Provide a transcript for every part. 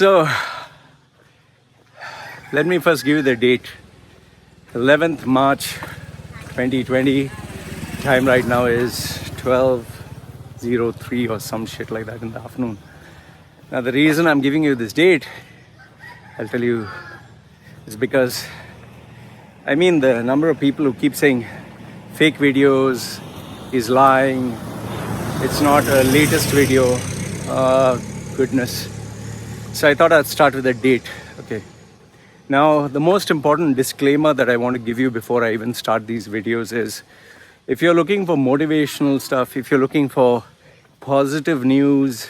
So, let me first give you the date. 11th March 2020. Time right now is 12:03 or some shit like that in the afternoon. Now the reason I'm giving you this date, I'll tell you, is because the number of people who keep saying fake videos, is lying, it's not a latest video. Goodness. So I thought I'd start with a date. Okay. Now, the most important disclaimer that I want to give you before I even start these videos is, if you're looking for motivational stuff, if you're looking for positive news,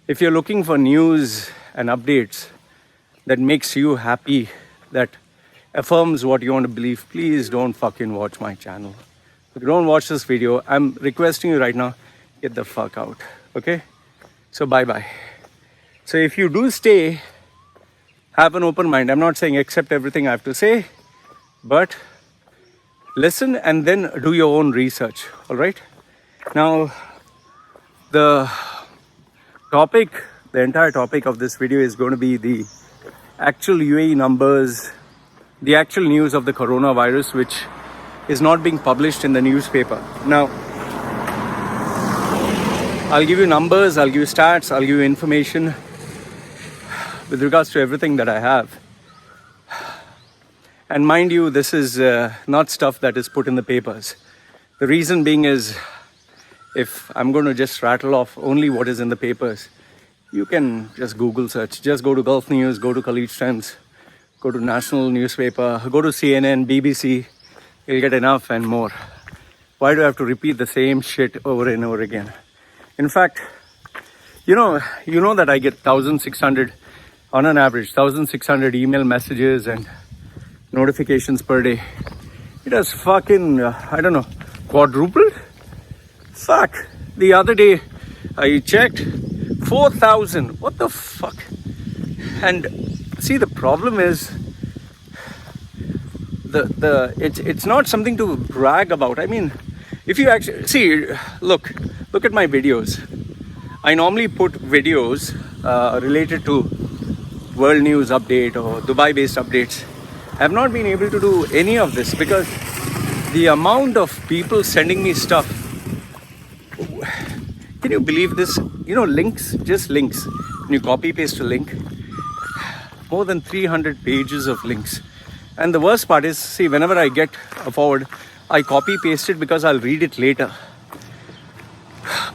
if you're looking for news and updates that makes you happy, that affirms what you want to believe, please don't fucking watch my channel. If you don't watch this video, I'm requesting you right now, get the fuck out. Okay? So bye-bye. So if you do stay, have an open mind. I'm not saying accept everything I have to say, but listen and then do your own research. All right? Now, the entire topic of this video is going to be the actual UAE numbers, the actual news of the coronavirus, which is not being published in the newspaper. Now, I'll give you numbers, I'll give you stats, I'll give you information with regards to everything that I have. And mind you, this is not stuff that is put in the papers. The reason being is, if I'm going to just rattle off only what is in the papers, you can just Google search. Just go to Gulf News, go to Khalid Times, go to national newspaper, go to CNN, BBC. You'll get enough and more. Why do I have to repeat the same shit over and over again? In fact, you know that I get 1,600, on an average, 1,600 email messages and notifications per day. It has fucking, quadrupled? Fuck. The other day, I checked, 4,000. What the fuck? And see, the problem is, it's not something to brag about. If you actually see, look at my videos. I normally put videos related to world news update or Dubai based updates. I have not been able to do any of this because the amount of people sending me stuff, can you believe this? Links, just links. When you copy paste a link, more than 300 pages of links. And the worst part is, see, whenever I get a forward, I copy paste it because I'll read it later.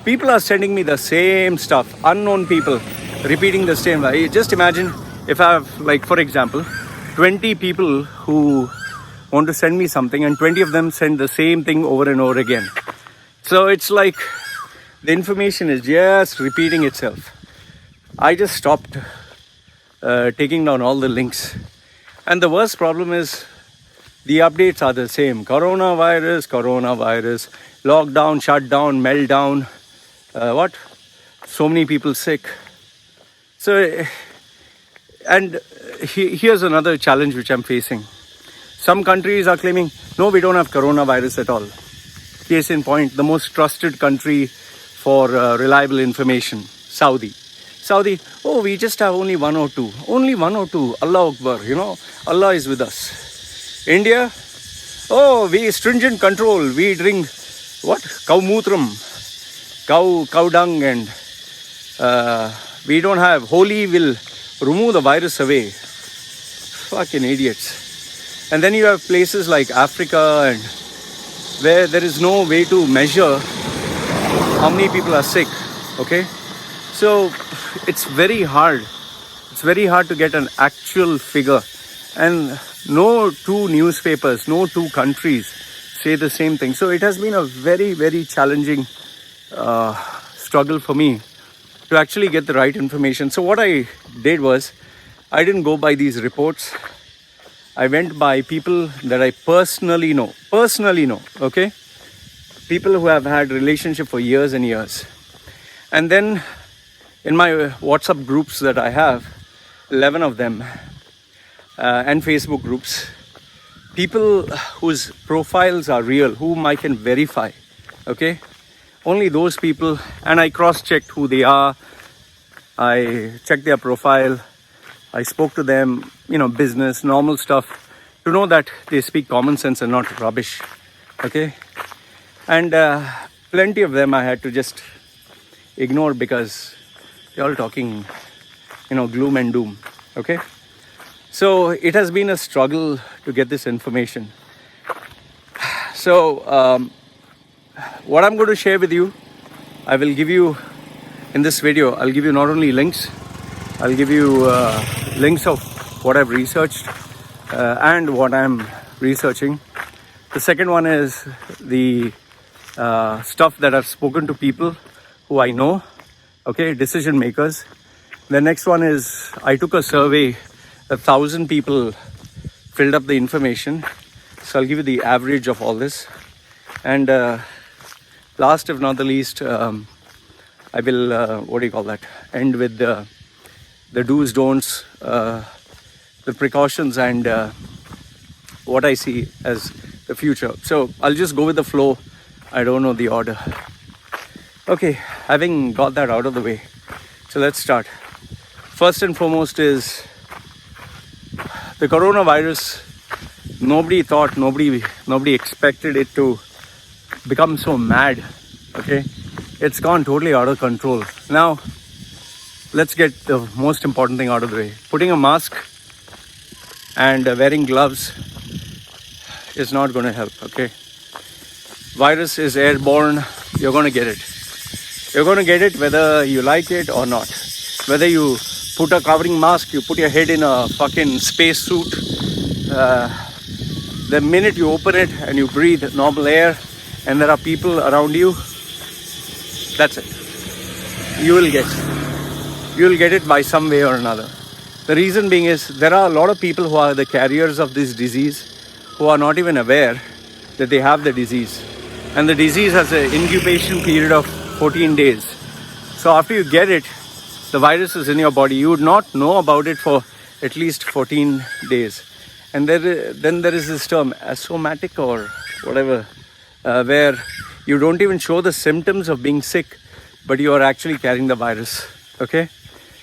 People are sending me the same stuff, unknown people repeating the same. Just imagine if I have, like, for example, 20 people who want to send me something and 20 of them send the same thing over and over again. So it's like the information is just repeating itself. I just stopped taking down all the links. And the worst problem is the updates are the same. Coronavirus, lockdown, shutdown, meltdown. So many people sick. So, and here's another challenge which I'm facing. Some countries are claiming, no, we don't have coronavirus at all. Case in point, the most trusted country for reliable information, Saudi, oh, we just have only one or two. Allah Akbar, Allah is with us. India, oh, we stringent control. We drink, cow mutram, cow dung, and we don't have, holy will remove the virus away. Fucking idiots. And then you have places like Africa, and where there is no way to measure how many people are sick. Okay, so it's very hard. It's very hard to get an actual figure, and no two newspapers, no two countries say the same thing. So it has been a very, very challenging struggle for me to actually get the right information. So what I did was, I didn't go by these reports. I went by people that I personally know, okay? People who have had relationship for years and years. And then in my WhatsApp groups that I have, 11 of them, and Facebook groups, people whose profiles are real, whom I can verify, okay? Only those people, and I cross-checked who they are, I checked their profile. I spoke to them, business, normal stuff, to know that they speak common sense and not rubbish. Okay? And plenty of them I had to just ignore because they're all talking, gloom and doom. Okay? So it has been a struggle to get this information. So what I'm going to share with you, I will give you in this video, I'll give you not only links, I'll give you links of what I've researched and what I'm researching. The second one is the stuff that I've spoken to people who I know, okay, decision makers. The next one is I took a survey, 1,000 people filled up the information. So I'll give you the average of all this. And last if not the least, I will, end with the do's, don'ts, the precautions and what I see as the future. So I'll just go with the flow. I don't know the order. Okay, having got that out of the way, so let's start. First and foremost is the coronavirus. Nobody expected it to become so mad. Okay, it's gone totally out of control. Now, let's get the most important thing out of the way. Putting a mask and wearing gloves is not going to help. Okay, virus is airborne. You're going to get it. You're going to get it whether you like it or not. Whether you put a covering mask, you put your head in a fucking space suit. The minute you open it and you breathe normal air and there are people around you, that's it. You will get it by some way or another. The reason being is there are a lot of people who are the carriers of this disease who are not even aware that they have the disease. And the disease has an incubation period of 14 days. So after you get it, the virus is in your body. You would not know about it for at least 14 days. And then there is this term, asymptomatic or whatever, where you don't even show the symptoms of being sick, but you are actually carrying the virus. Okay?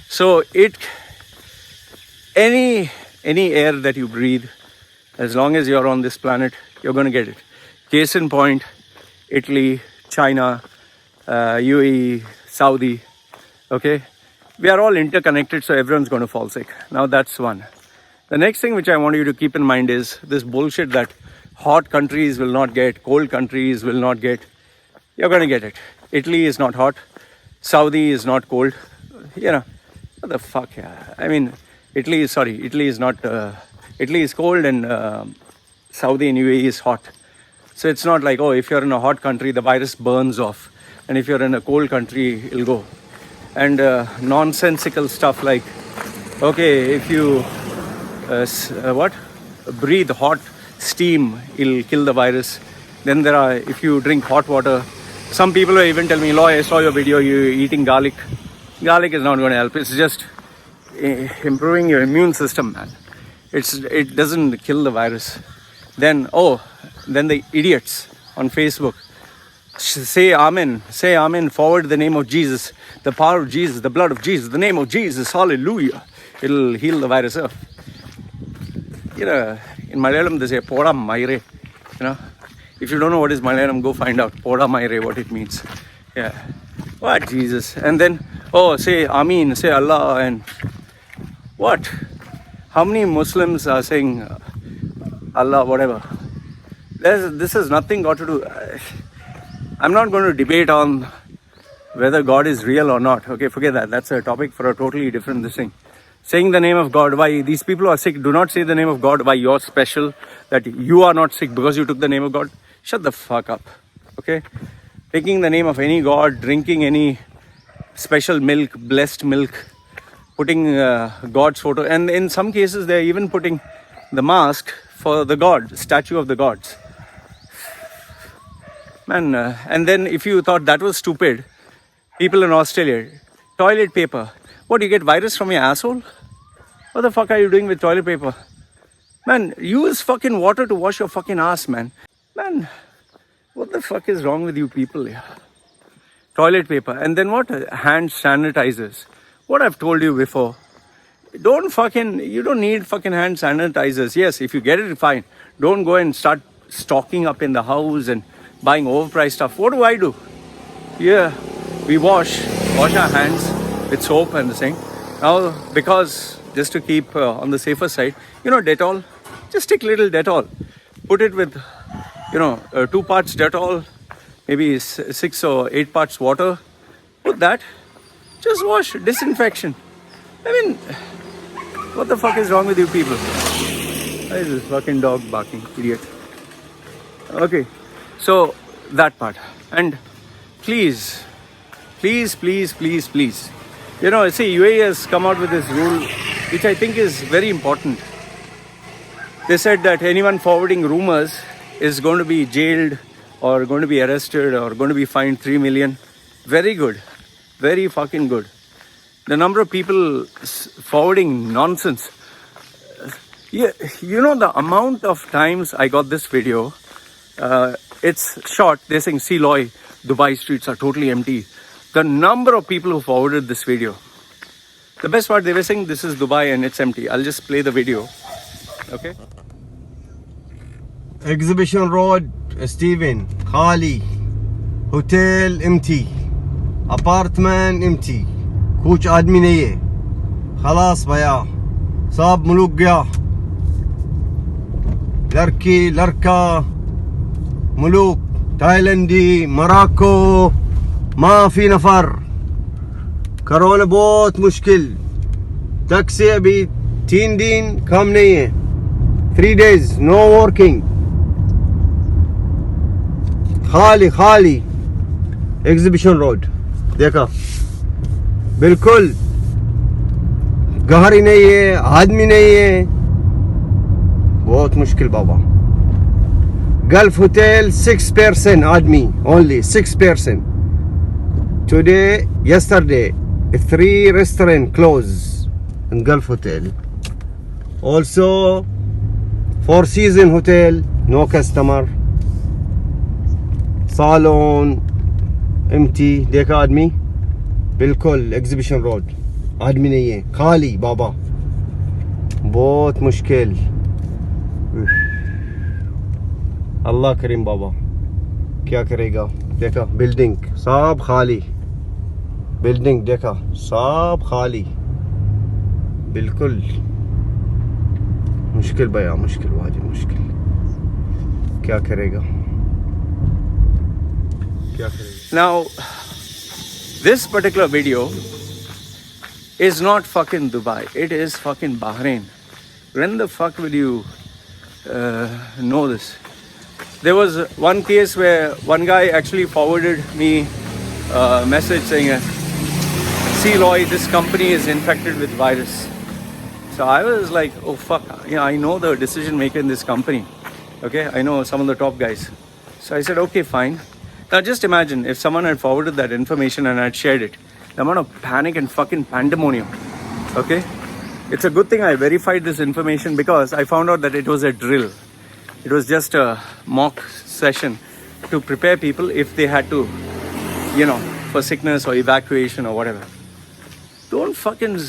So any air that you breathe, as long as you're on this planet, you're going to get it. Case in point, Italy, China, UAE, Saudi. Okay? We are all interconnected, so everyone's going to fall sick. Now that's one. The next thing which I want you to keep in mind is this bullshit that hot countries will not get, cold countries will not get. You're going to get it. Italy is not hot. Saudi is not cold. What the fuck, yeah. I mean, Italy is not, Italy is cold and Saudi and UAE is hot. So it's not like, if you're in a hot country, the virus burns off. And if you're in a cold country, it'll go. And nonsensical stuff like, if you breathe hot steam, it'll kill the virus. Then if you drink hot water, some people will even tell me, Loy, I saw your video, you're eating garlic. Garlic is not going to help. It's just improving your immune system, man. It doesn't kill the virus. Then the idiots on Facebook say amen, forward the name of Jesus, the power of Jesus, the blood of Jesus, the name of Jesus, hallelujah. It'll heal the virus. In Malayalam they say poda maire. If you don't know what is Malayalam, go find out poda maire, what it means. Yeah, what Jesus? And then say Ameen, say Allah, and what? How many Muslims are saying Allah, whatever? This has nothing got to do. I'm not going to debate on whether God is real or not. Okay, forget that. That's a topic for a totally different thing. Saying the name of God, why these people are sick, do not say the name of God, why you're special, that you are not sick because you took the name of God. Shut the fuck up. Okay? Taking the name of any God, drinking any special milk, blessed milk, putting God's photo, and in some cases they're even putting the mask for the God, statue of the gods. Man, and then if you thought that was stupid, people in Australia, toilet paper. What, you get virus from your asshole? What the fuck are you doing with toilet paper? Man, use fucking water to wash your fucking ass, man. Man, what the fuck is wrong with you people? Yeah. Toilet paper. And then what? Hand sanitizers. what I've told you before. You don't need fucking hand sanitizers. Yes, if you get it, fine. Don't go and start stocking up in the house and buying overpriced stuff. What do? Yeah, we wash our hands with soap and the thing. Now, because just to keep on the safer side, Dettol, just take little Dettol. Put it with, 2 parts Dettol, maybe 6 or 8 parts water. Put that. Just wash. Disinfection. I mean, what the fuck is wrong with you people? Why is this fucking dog barking? Idiot. Okay, so that part. And please. See, UAE has come out with this rule, which I think is very important. They said that anyone forwarding rumors is going to be jailed or going to be arrested or going to be fined 3 million. Very good. Very fucking good. The number of people forwarding nonsense. Yeah, the amount of times I got this video, it's short. They're saying, see Loy, Dubai streets are totally empty. The number of people who forwarded this video. The best part, they were saying this is Dubai and it's empty. I'll just play the video. Okay. Exhibition Road, Stephen, Khali, Hotel empty, Apartment empty, कुछ आदमी नहीं है, खलास भैया, सब मुल्क गया, लड़की लड़का, मुल्क, थाईलैंडी, मोरक्को, ما في نفر, कोरोना बहुत मुश्किल, टैक्सी अभी 3 दिन काम नहीं है, 3 days no working, खाली एग्जीबिशन रोड देखा, बिल्कुल गहरी नहीं है, आदमी नहीं है, बहुत मुश्किल बाबा. गल्फ होटल 6% आदमी, only 6%. Today, yesterday, 3 restaurants closed in Gulf Hotel. Also, 4 Seasons Hotel, no customer. Salon empty. देखा आदमी, बिल्कुल एग्जीबिशन रोड आदमी नहीं है, खाली बाबा, बहुत मुश्किल. अल्लाह करीम बाबा, क्या करेगा. देखा बिल्डिंग सब खाली, बिल्डिंग देखा सब खाली, बिल्कुल मुश्किल भैया, मुश्किल वाजिब मुश्किल. क्या करेगा. Now, this particular video is not fucking Dubai. It is fucking Bahrain. When the fuck will you know this? There was one case where one guy actually forwarded me a message saying, see Loy, this company is infected with virus. So I was like, oh fuck, I know the decision maker in this company. Okay, I know some of the top guys. So I said, okay, fine. Now just imagine if someone had forwarded that information and had shared it. The amount of panic and fucking pandemonium. Okay? It's a good thing I verified this information because I found out that it was a drill. It was just a mock session to prepare people if they had to, for sickness or evacuation or whatever. Don't fucking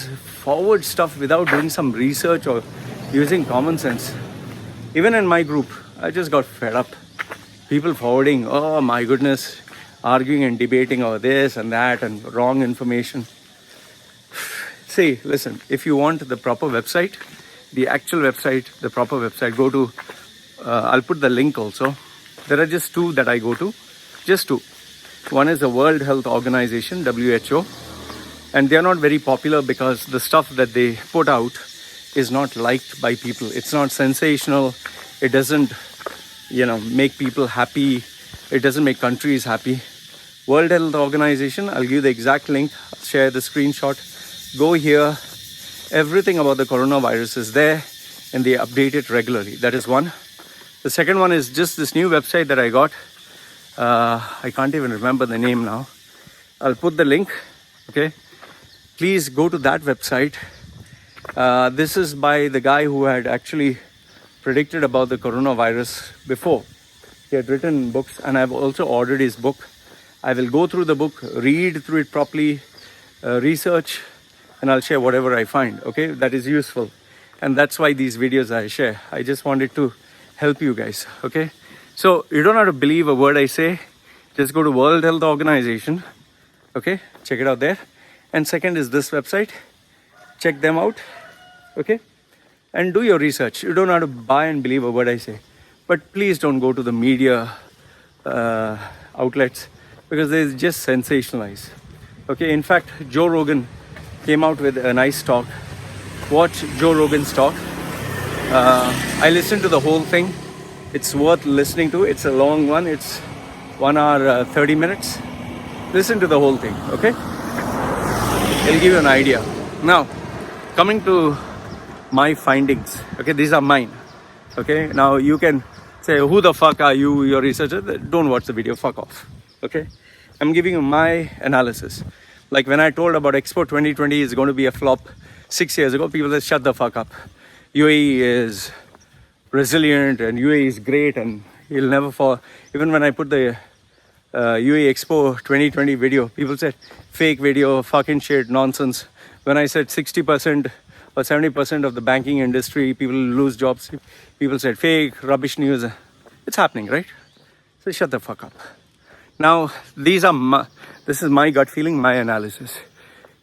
forward stuff without doing some research or using common sense. Even in my group, I just got fed up. People forwarding, oh my goodness, arguing and debating over this and that and wrong information. See, listen, if you want the proper website, the actual website, the proper website, go to, I'll put the link also. There are just 2 that I go to, just 2. One is the World Health Organization, WHO, and they are not very popular because the stuff that they put out is not liked by people. It's not sensational. It doesn't make people happy. It doesn't make countries happy. World Health Organization, I'll give you the exact link. I'll share the screenshot. Go here. Everything about the coronavirus is there and they update it regularly. That is one. The second one is just this new website that I got. I can't even remember the name now. I'll put the link. Okay. Please go to that website. This is by the guy who had actually predicted about the coronavirus before. He had written books and I've also ordered his book. I will go through the book, read through it properly, research and I'll share whatever I find, okay, that is useful. And that's why these videos I share. I just wanted to help you guys, okay? So you don't have to believe a word I say. Just go to World Health Organization, okay? Check it out there. And second is this website. Check them out, okay? And do your research. You don't have to buy and believe a word I say. But please don't go to the media outlets because they just sensationalize. Okay, in fact, Joe Rogan came out with a nice talk. Watch Joe Rogan's talk. I listened to the whole thing. It's worth listening to. It's a long one. It's 1 hour 30 minutes. Listen to the whole thing, okay? It'll give you an idea. Now, coming to my findings, okay, these are mine, okay? Now you can say, who the fuck are you, your researcher? Don't watch the video, fuck off, okay? I'm giving you my analysis. Like when I told about Expo 2020 is going to be a flop 6 years ago, people said, shut the fuck up. UAE is resilient and UAE is great and you'll never fall. Even when I put the UAE Expo 2020 video, people said, fake video, fucking shit, nonsense. When I said 60% or 70% of the banking industry, people lose jobs, people said fake, rubbish news. It's happening, right? So shut the fuck up. Now, this is my gut feeling, my analysis.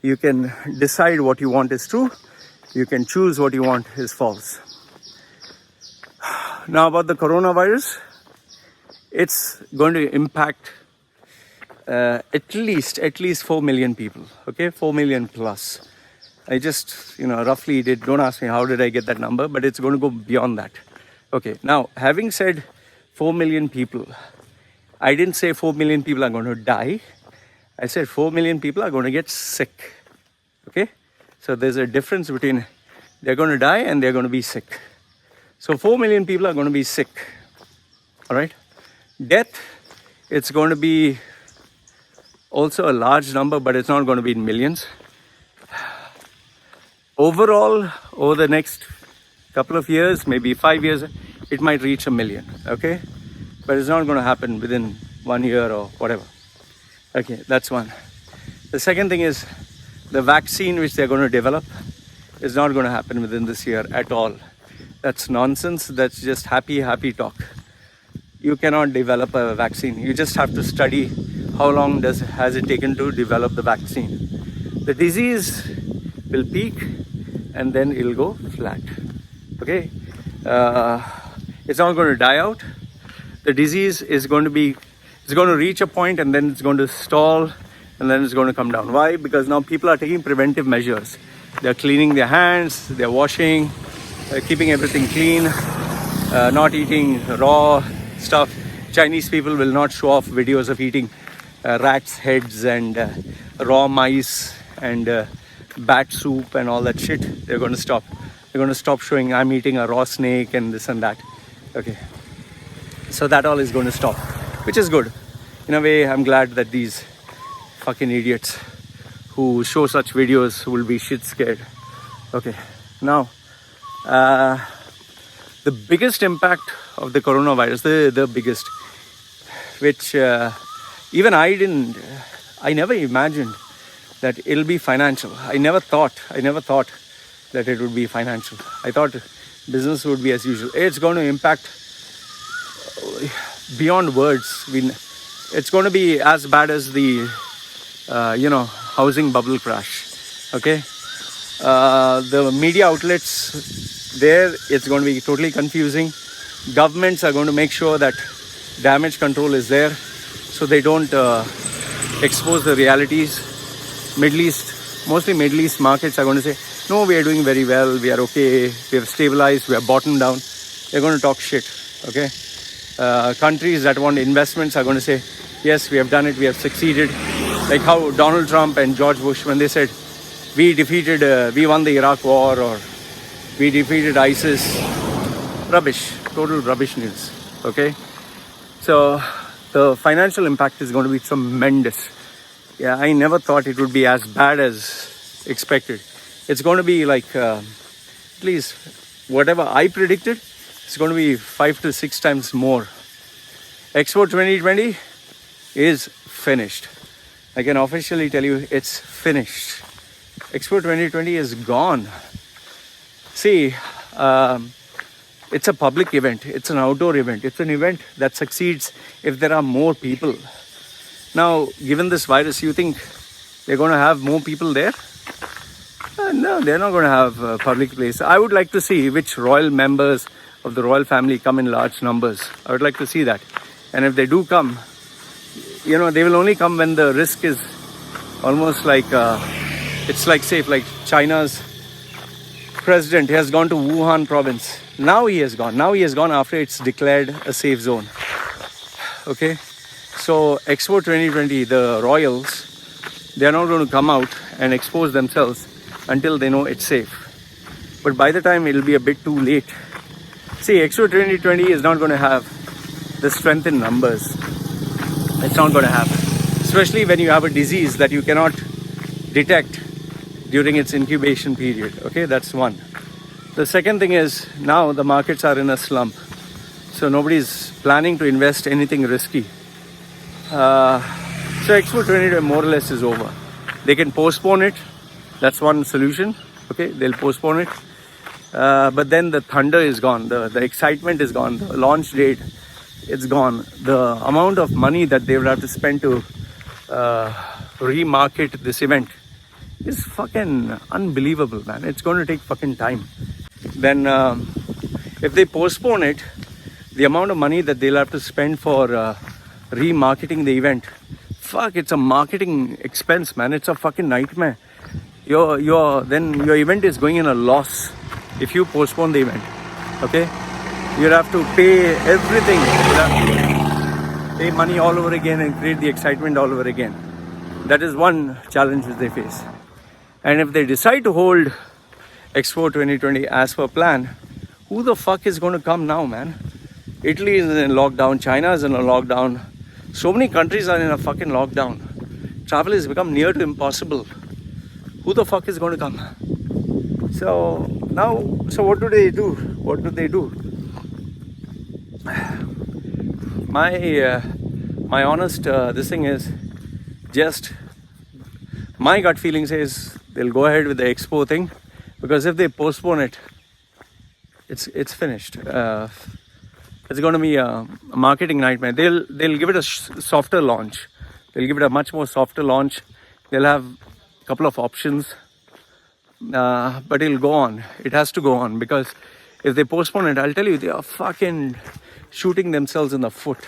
You can decide what you want is true. You can choose what you want is false. Now about the coronavirus, it's going to impact at least 4 million people, okay? 4 million plus. I just, roughly did, don't ask me how did I get that number, but it's going to go beyond that. Okay, now having said 4 million people, I didn't say 4 million people are going to die. I said 4 million people are going to get sick, okay? So there's a difference between they're going to die and they're going to be sick. So 4 million people are going to be sick, all right? Death, it's going to be also a large number, but it's not going to be in millions. Overall, over the next couple of years, maybe 5 years, it might reach 1 million, okay? But it's not going to happen within 1 year or whatever. Okay, that's one. The second thing is the vaccine which they're going to develop is not going to happen within this year at all. That's nonsense. That's just happy talk. You cannot develop a vaccine. You just have to study how long has it taken to develop the vaccine. The disease will peak and then it'll go flat. Okay? It's not going to die out. The disease is going to reach a point and then it's going to stall and then it's going to come down. Why? Because now people are taking preventive measures. They're cleaning their hands, they're washing, keeping everything clean, not eating raw stuff. Chinese people will not show off videos of eating rats' heads and raw mice and bat soup and all that shit. They're going to stop. They're going to stop showing I'm eating a raw snake and this and that. Okay. So that all is going to stop, which is good. In a way, I'm glad that these fucking idiots who show such videos will be shit scared. Okay. Now, the biggest impact of the coronavirus, the biggest, which even I never imagined that it'll be financial. I never thought that it would be financial. I thought business would be as usual. It's going to impact beyond words. It's going to be as bad as the, housing bubble crash. Okay. The media outlets there, it's going to be totally confusing. Governments are going to make sure that damage control is there so they don't expose the realities. Mostly Middle East markets are going to say, no, we are doing very well, we are okay, we have stabilized, we are bottomed down. They're going to talk shit, okay? Countries that want investments are going to say, yes, we have done it, we have succeeded. Like how Donald Trump and George Bush, when they said, we won the Iraq war or we defeated ISIS. Rubbish, total rubbish news, okay? So the financial impact is going to be tremendous. Yeah, I never thought it would be as bad as expected. It's going to be like, at least whatever I predicted, it's going to be 5 to 6 times more. Expo 2020 is finished. I can officially tell you it's finished. Expo 2020 is gone. See, it's a public event. It's an outdoor event. It's an event that succeeds if there are more people. Now, given this virus, you think they're going to have more people there? No, they're not going to have a public place. I would like to see which royal members of the royal family come in large numbers. I would like to see that. And if they do come, they will only come when the risk is almost like, it's like safe, like China's president has gone to Wuhan province. Now he has gone after it's declared a safe zone. Okay. So Expo 2020, the royals, they are not going to come out and expose themselves until they know it's safe. But by the time it'll be a bit too late. See, Expo 2020 is not going to have the strength in numbers. It's not going to happen. Especially when you have a disease that you cannot detect during its incubation period. Okay, that's one. The second thing is, now the markets are in a slump. So nobody's planning to invest anything risky. So Expo 2020 more or less is over. They can postpone it. That's one solution. Okay, they'll postpone it. But then the thunder is gone. The excitement is gone. The launch date, it's gone. The amount of money that they would have to spend to remarket this event is fucking unbelievable, man. It's going to take fucking time. Then if they postpone it, the amount of money that they'll have to spend for remarketing the event, it's a marketing expense, man. It's a fucking nightmare. Your event is going in a loss if you postpone the event. Okay, you'll have to pay everything. You'll have to pay money all over again and create the excitement all over again. That is one challenge that they face. And if they decide to hold Expo 2020 as per plan, who the fuck is going to come now, man? Italy is in lockdown. China is in a lockdown. So many countries are in a fucking lockdown. Travel has become near to impossible. Who the fuck is going to come? So what do they do? My honest this thing is just my gut feeling says they'll go ahead with the expo thing, because if they postpone it, it's finished. It's going to be a marketing nightmare. They'll give it a softer launch. They'll give it a much more softer launch. They'll have a couple of options, but it'll go on. It has to go on, because if they postpone it, I'll tell you, they are fucking shooting themselves in the foot.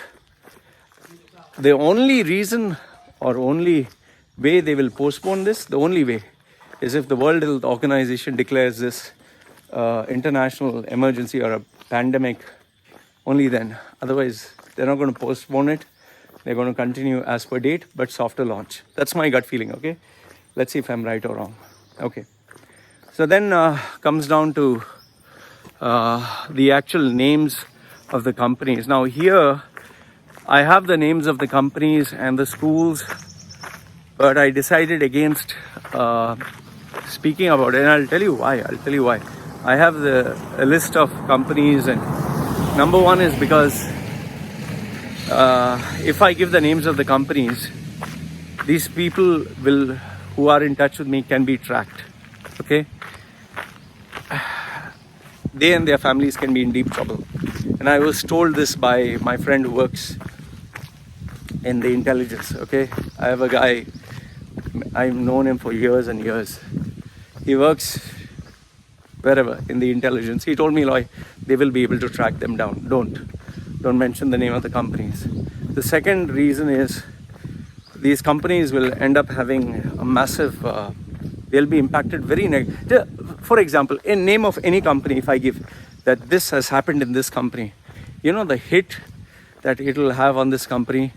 The only reason or only way they will postpone this, the only way, is if the World Health Organization declares this international emergency or a pandemic. Only then. Otherwise, they're not going to postpone it. They're going to continue as per date, but softer launch. That's my gut feeling, okay? Let's see if I'm right or wrong. Okay. So then comes down to the actual names of the companies. Now here, I have the names of the companies and the schools, but I decided against speaking about it, and I'll tell you why. I have a list of companies, and number one is because if I give the names of the companies, these people who are in touch with me can be tracked. Okay? They and their families can be in deep trouble. And I was told this by my friend who works in the intelligence. Okay? I have a guy, I've known him for years and years. He works wherever in the intelligence. He told me, Loy, they will be able to track them down. Don't mention the name of the companies. The second reason is these companies will end up having a massive, they'll be impacted very negatively. For example, in name of any company, if I give that this has happened in this company, the hit that it'll have on this company,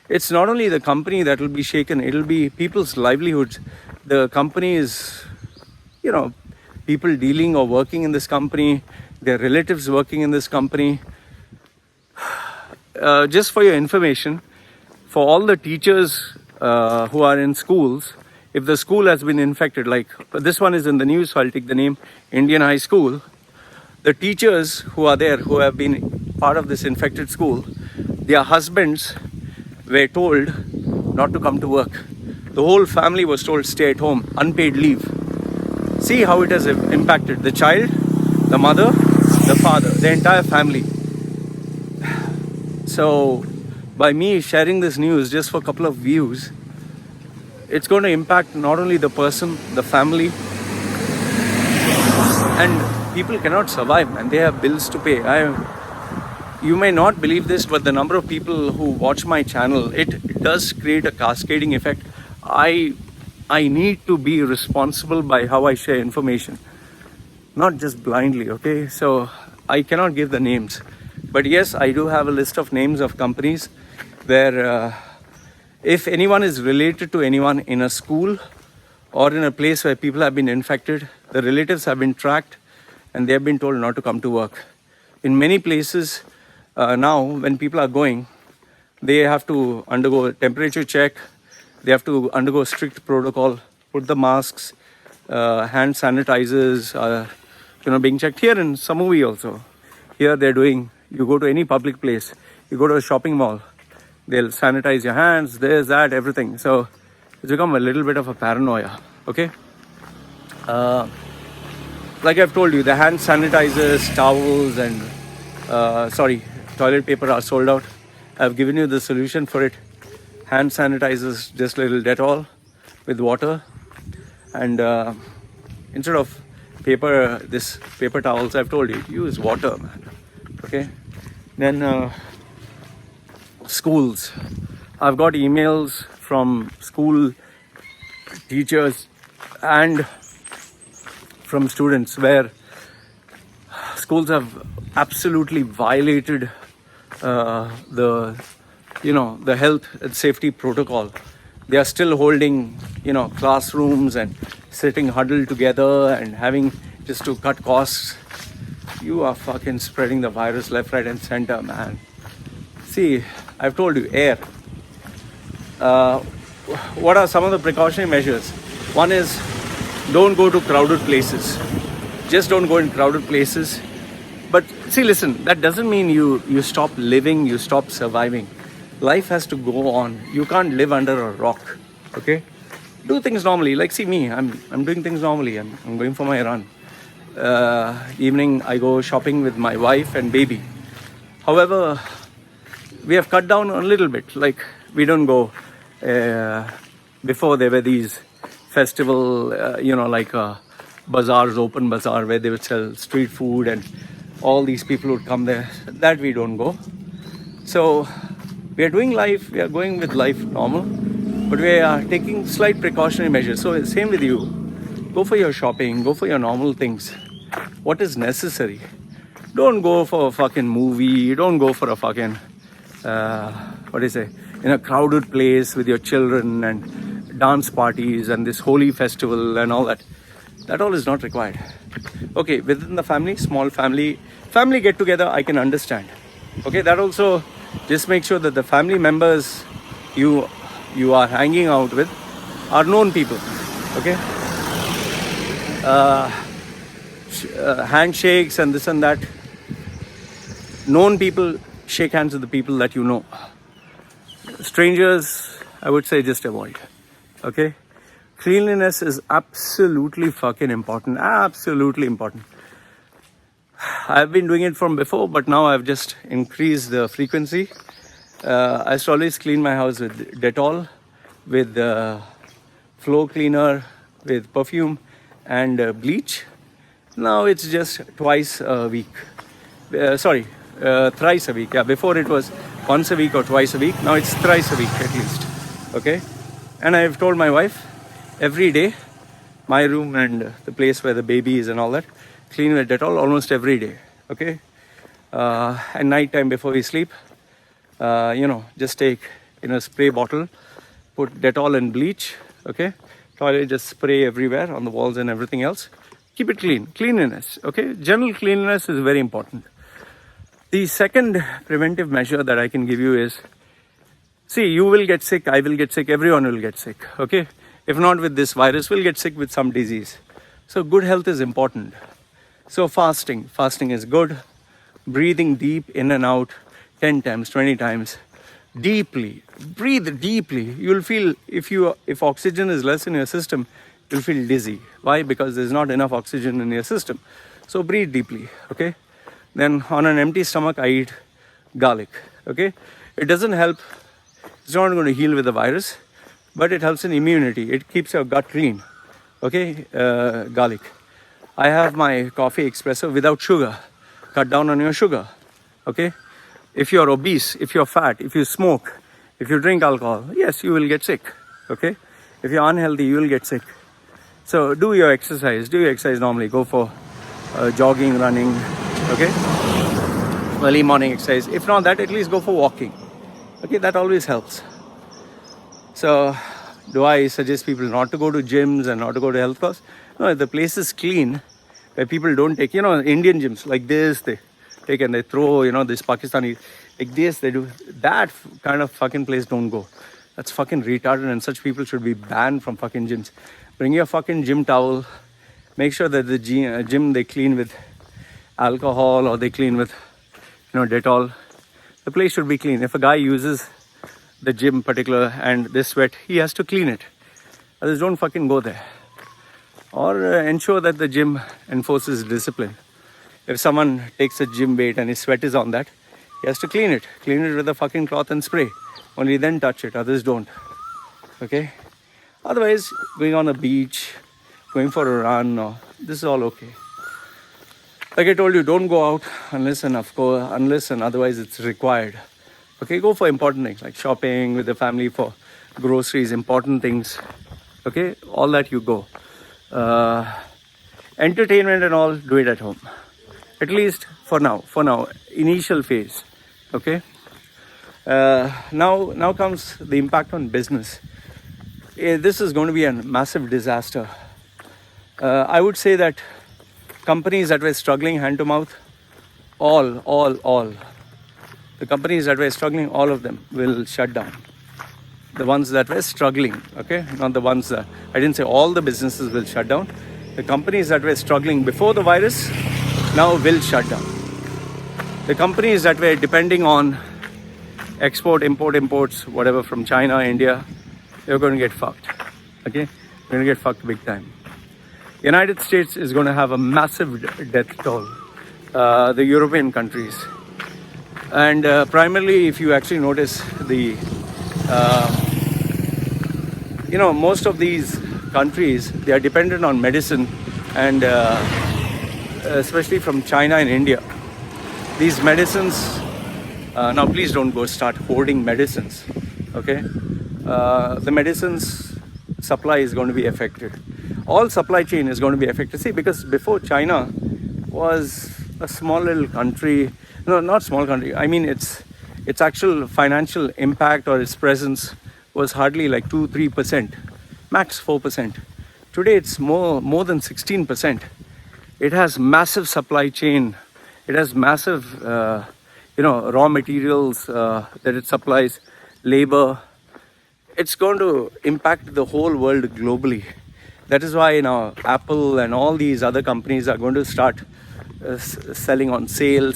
it's not only the company that will be shaken, it'll be people's livelihoods. The company is, people dealing or working in this company, their relatives working in this company. Just for your information, for all the teachers who are in schools, if the school has been infected, like this one is in the news, so I'll take the name, Indian High School, the teachers who are there, who have been part of this infected school, their husbands were told not to come to work. The whole family was told stay at home, unpaid leave. See how it has impacted the child, the mother, the father, the entire family. So by me sharing this news just for a couple of views, it's going to impact not only the person, the family, and people cannot survive, man. They have bills to pay. You may not believe this, but the number of people who watch my channel, it does create a cascading effect. I need to be responsible by how I share information, not just blindly, okay? So I cannot give the names. But yes, I do have a list of names of companies where if anyone is related to anyone in a school or in a place where people have been infected, the relatives have been tracked and they have been told not to come to work. In many places now, when people are going, they have to undergo a temperature check, they have to undergo strict protocol, put the masks, hand sanitizers, being checked. Here in Samui also, here they're doing, you go to any public place, you go to a shopping mall, they'll sanitize your hands, this, that, everything. So it's become a little bit of a paranoia, okay? Like I've told you, the hand sanitizers, towels and, toilet paper are sold out. I've given you the solution for it. Hand sanitizers, just little Dettol with water. And instead of paper towels, I've told you, use water, man. Okay? Then schools. I've got emails from school teachers and from students where schools have absolutely violated the health and safety protocol. They are still holding, classrooms and sitting huddled together and having just to cut costs. You are fucking spreading the virus left, right, and center, man. See, I've told you, air. What are some of the precautionary measures? One is don't go to crowded places. Just don't go in crowded places. But see, listen, that doesn't mean you stop living, you stop surviving. Life has to go on. You can't live under a rock, okay? Do things normally. Like, see me, I'm doing things normally. I'm going for my run. Evening, I go shopping with my wife and baby. However, we have cut down a little bit. Like, we don't go. Before there were these festival, bazaars, open bazaar, where they would sell street food and all these people would come there. That we don't go. So we are doing life, we are going with life normal, but we are taking slight precautionary measures. So same with you. Go for your shopping, go for your normal things. What is necessary? Don't go for a fucking movie, don't go for a fucking, in a crowded place with your children and dance parties and this holy festival and all that. That all is not required. Okay, within the family, small family get together, I can understand. Okay, that also, just make sure that the family members you are hanging out with are known people. Okay, handshakes and this and that. Known people, shake hands with the people that you know. Strangers, I would say just avoid. Okay, cleanliness is absolutely fucking important. Absolutely important. I've been doing it from before, but now I've just increased the frequency. I used to always clean my house with Dettol, with floor cleaner, with perfume and bleach. Now it's just twice a week. Thrice a week. Yeah, before it was once a week or twice a week. Now it's thrice a week at least. Okay, and I've told my wife every day, my room and the place where the baby is and all that, clean with Dettol almost every day. Okay, at night time before we sleep, just take in a spray bottle, put Dettol and bleach. Okay, toilet, just spray everywhere on the walls and everything else. Keep it clean. Cleanliness. Okay, general cleanliness is very important. The second preventive measure that I can give you is, see, you will get sick, I will get sick, everyone will get sick. Okay, if not with this virus, we'll get sick with some disease. So good health is important. So fasting is good. Breathing deep in and out 10 times, 20 times. Deeply, breathe deeply. You'll feel if oxygen is less in your system, you'll feel dizzy. Why? Because there's not enough oxygen in your system. So breathe deeply, okay? Then on an empty stomach, I eat garlic, okay? It doesn't help, it's not going to heal with the virus, but it helps in immunity. It keeps your gut clean, okay? Garlic. I have my coffee espresso without sugar. Cut down on your sugar, okay? If you're obese, if you're fat, if you smoke, if you drink alcohol, yes, you will get sick, okay? If you're unhealthy, you will get sick. So do your exercise. Do your exercise normally. Go for jogging, running, okay? Early morning exercise. If not that, at least go for walking. Okay, that always helps. So do I suggest people not to go to gyms and not to go to health class? No, if the place is clean, where people don't take, Indian gyms like this, they take and they throw, this Pakistani, like this, they do. That kind of fucking place, don't go. That's fucking retarded, and such people should be banned from fucking gyms. Bring your fucking gym towel. Make sure that the gym they clean with alcohol or they clean with, Dettol. The place should be clean. If a guy uses the gym particular and they sweat, he has to clean it. Others don't fucking go there. Or ensure that the gym enforces discipline. If someone takes a gym weight and his sweat is on that, he has to clean it. Clean it with a fucking cloth and spray. Only then touch it. Others don't. Okay? Otherwise, going on a beach, going for a run, this is all okay. Like I told you, don't go out unless and otherwise it's required. Okay, go for important things like shopping with the family for groceries, important things. Okay, all that you go. Entertainment and all, do it at home. At least for now, initial phase. Okay. Now comes the impact on business. This is going to be a massive disaster. I would say that companies that were struggling hand to mouth, all the companies that were struggling, all of them will shut down. The ones that were struggling, okay, not the ones that, I didn't say all the businesses will shut down. The companies that were struggling before the virus now will shut down. The companies that were depending on imports, whatever, from China, India, they're going to get fucked. Okay, they're going to get fucked big time. United States is going to have a massive death toll. The European countries, and primarily, if you actually notice, the most of these countries, they are dependent on medicine, and especially from China and India. These medicines, now please don't go start hoarding medicines, okay? The medicines supply is going to be affected. All supply chain is going to be affected. See, because before, China was a small little country. No, not small country. I mean, its actual financial impact or its presence was hardly like 2-3%, max 4%. Today it's more than 16%. It has massive supply chain. It has massive raw materials that it supplies, labor. It's going to impact the whole world globally. That is why now Apple and all these other companies are going to start selling on sale.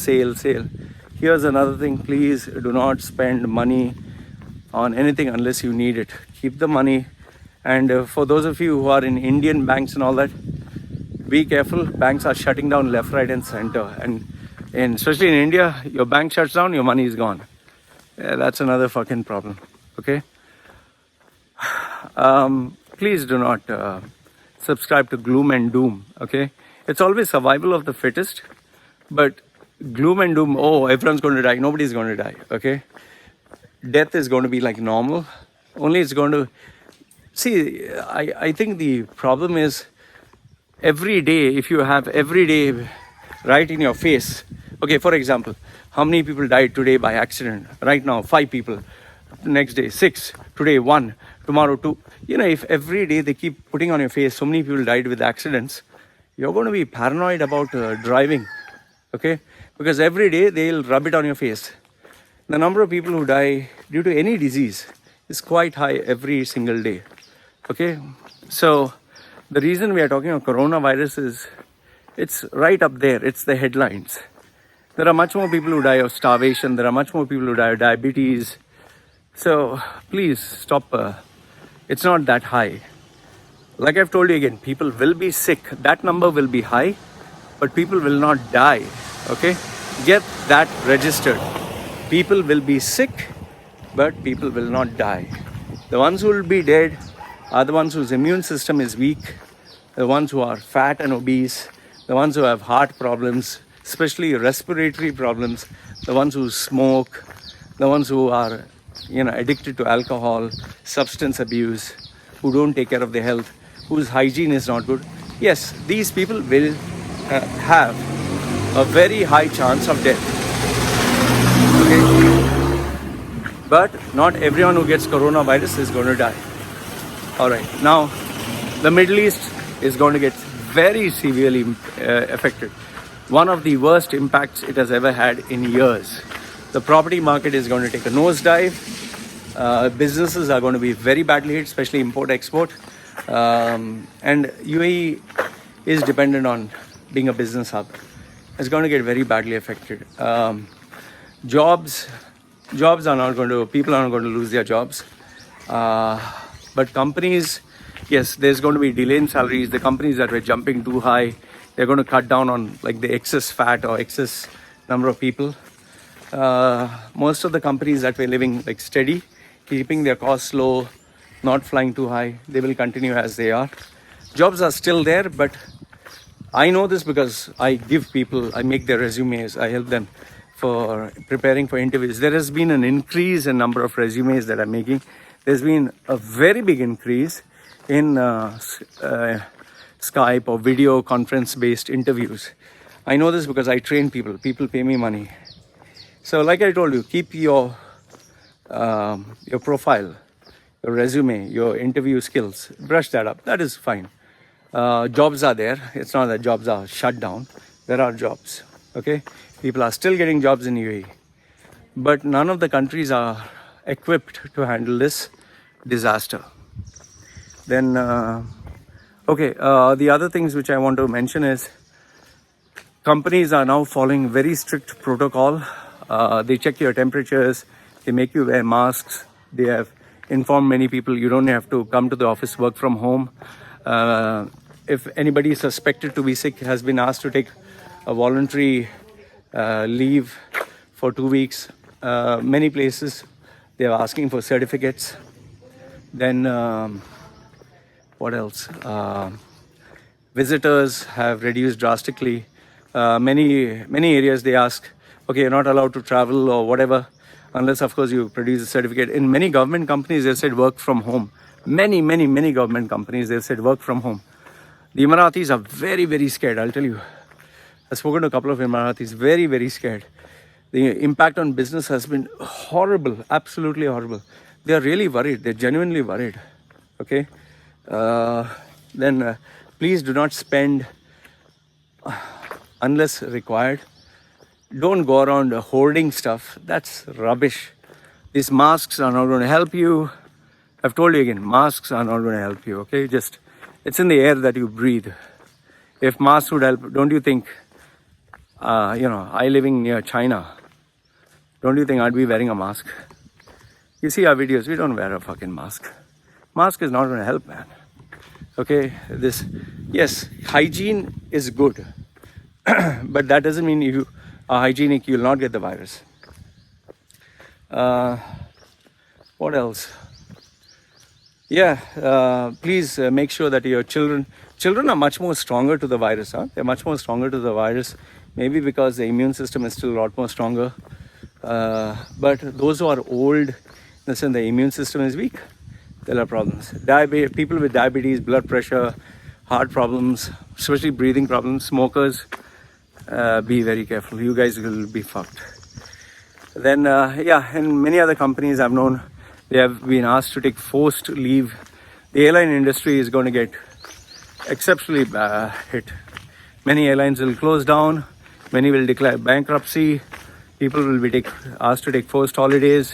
Here's another thing, please do not spend money on anything unless you need it. Keep the money. And for those of you who are in Indian banks and all that, be careful. Banks are shutting down left, right and center. And especially in India, your bank shuts down, your money is gone. Yeah, that's another fucking problem. Okay? Please do not subscribe to gloom and doom. Okay? It's always survival of the fittest. But gloom and doom, everyone's going to die. Nobody's going to die. Okay? Death is going to be like normal. Only it's going to... See, I think the problem is every day, if you have every day right in your face. Okay, for example, how many people died today by accident? Right now, 5 people. Next day, 6. Today, 1. Tomorrow, 2. If every day they keep putting on your face, so many people died with accidents, you're going to be paranoid about driving. Okay? Because every day they'll rub it on your face. The number of people who die due to any disease is quite high every single day. Okay? So, the reason we are talking about coronavirus is it's right up there. It's the headlines. There are much more people who die of starvation. There are much more people who die of diabetes. So, please stop. It's not that high. Like I've told you again, people will be sick. That number will be high, but people will not die. Okay? Get that registered. People will be sick, but people will not die. The ones who will be dead are the ones whose immune system is weak, the ones who are fat and obese, the ones who have heart problems, especially respiratory problems, the ones who smoke, the ones who are addicted to alcohol, substance abuse, who don't take care of their health, whose hygiene is not good. Yes, these people will have a very high chance of death. Okay? But not everyone who gets coronavirus is going to die. Alright, now the Middle East is going to get very severely affected. One of the worst impacts it has ever had in years. The property market is going to take a nosedive. Businesses are going to be very badly hit, especially import-export. And UAE is dependent on being a business hub. It's going to get very badly affected. Jobs are not going to, people are not going to lose their jobs. But companies, yes, there's going to be delay in salaries. The companies that were jumping too high, they're going to cut down on like the excess fat or excess number of people. Most of the companies that were living like steady, keeping their costs low, not flying too high, they will continue as they are. Jobs are still there, but I know this because I give people, I make their resumes, I help them for preparing for interviews. There has been an increase in number of resumes that I'm making. There's been a very big increase in Skype or video conference based interviews. I know this because I train people. People pay me money. So like I told you, keep your profile, your resume, your interview skills, brush that up. That is fine. Jobs are there. It's not that jobs are shut down. There are jobs. Okay, people are still getting jobs in UAE, but none of the countries are equipped to handle this disaster. Then, the other things which I want to mention is companies are now following very strict protocol. They check your temperatures. They make you wear masks. They have informed many people you don't have to come to the office, work from home. If anybody is suspected to be sick, has been asked to take a voluntary leave for 2 weeks. Many places they are asking for certificates. Then what else? Visitors have reduced drastically. Many areas they ask, okay, you're not allowed to travel or whatever, unless of course you produce a certificate. In many government companies they said work from home. Many government companies they said work from home. The Emiratis are very, very scared, I'll tell you. I've spoken to a couple of Emiratis, very, very scared. The impact on business has been horrible, absolutely horrible. They are really worried, they're genuinely worried. Okay? Then please do not spend unless required. Don't go around hoarding stuff. That's rubbish. These masks are not going to help you. I've told you again, masks are not going to help you. Okay, just it's in the air that you breathe. If masks would help, don't you think? I living near China. Don't you think I'd be wearing a mask? You see our videos. We don't wear a fucking mask. Mask is not going to help, man. Okay, yes, hygiene is good, but that doesn't mean you are hygienic, you'll not get the virus. What else? Please make sure that your children are much more stronger to the virus. They're much more stronger to the virus, maybe because the immune system is still a lot more stronger. But those who are old, listen, the immune system is weak. There are problems. People with diabetes, blood pressure, heart problems, especially breathing problems, smokers, be very careful. You guys will be fucked. Then, in many other companies I've known, they have been asked to take forced leave. The airline industry is going to get exceptionally hit. Many airlines will close down. Many will declare bankruptcy. People will be asked to take forced holidays.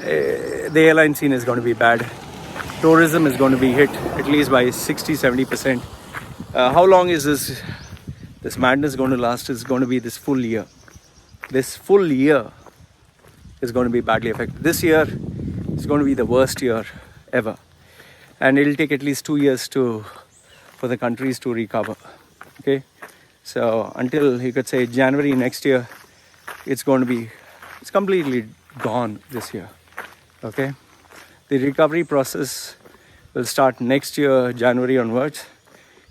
The airline scene is going to be bad. Tourism is going to be hit at least by 60-70%. How long is this madness going to last? It's going to be this full year. This full year is going to be badly affected. This year is going to be the worst year ever. and it'll take at least 2 years for the countries to recover. Okay, so until you could say January next year, it's completely gone this year. Okay, the recovery process will start next year, January onwards.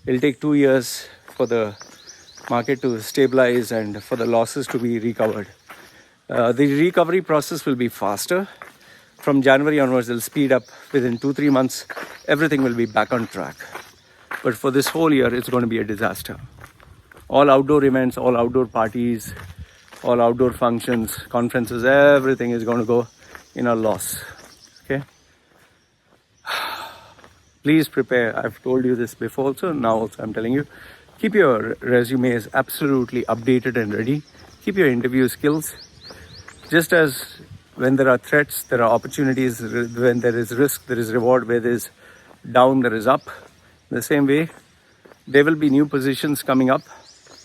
It'll take 2 years for the market to stabilize and for the losses to be recovered. The recovery process will be faster. From January onwards, it'll speed up. Within 2-3 months, everything will be back on track. But for this whole year, it's going to be a disaster. All outdoor events, all outdoor parties, all outdoor functions, conferences, everything is going to go in a loss. Okay? Please prepare. I've told you this before also. Now also I'm telling you. Keep your resumes absolutely updated and ready. Keep your interview skills. Just as when there are threats, there are opportunities. When there is risk, there is reward. Where there is down, there is up. The same way, there will be new positions coming up.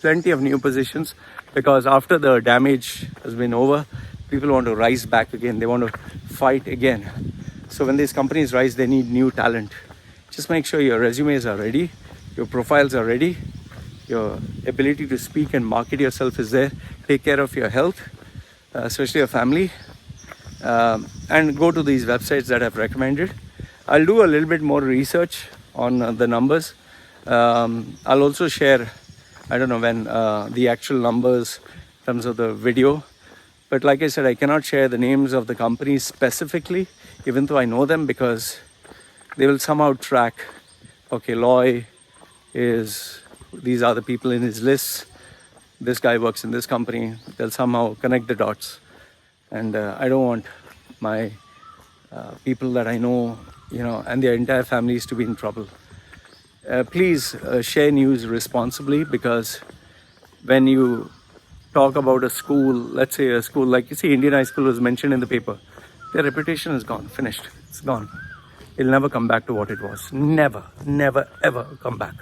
Plenty of new positions, because after the damage has been over, people want to rise back again. They want to fight again. So when these companies rise, they need new talent. Just make sure your resumes are ready, your profiles are ready, your ability to speak and market yourself is there. Take care of your health, especially your family, and go to these websites that I've recommended. I'll do a little bit more research on the numbers. I'll also share, I don't know when, the actual numbers in terms of the video. But like I said, I cannot share the names of the companies specifically, even though I know them, because they will somehow track, okay, Loy these are the people in his list. This guy works in this company. They'll somehow connect the dots. And I don't want my people that I know, and their entire families to be in trouble. Please share news responsibly, because when you talk about a school, let's say a school like, Indian high school was mentioned in the paper, their reputation is gone, finished, it's gone. It'll never come back to what it was. Never, ever come back.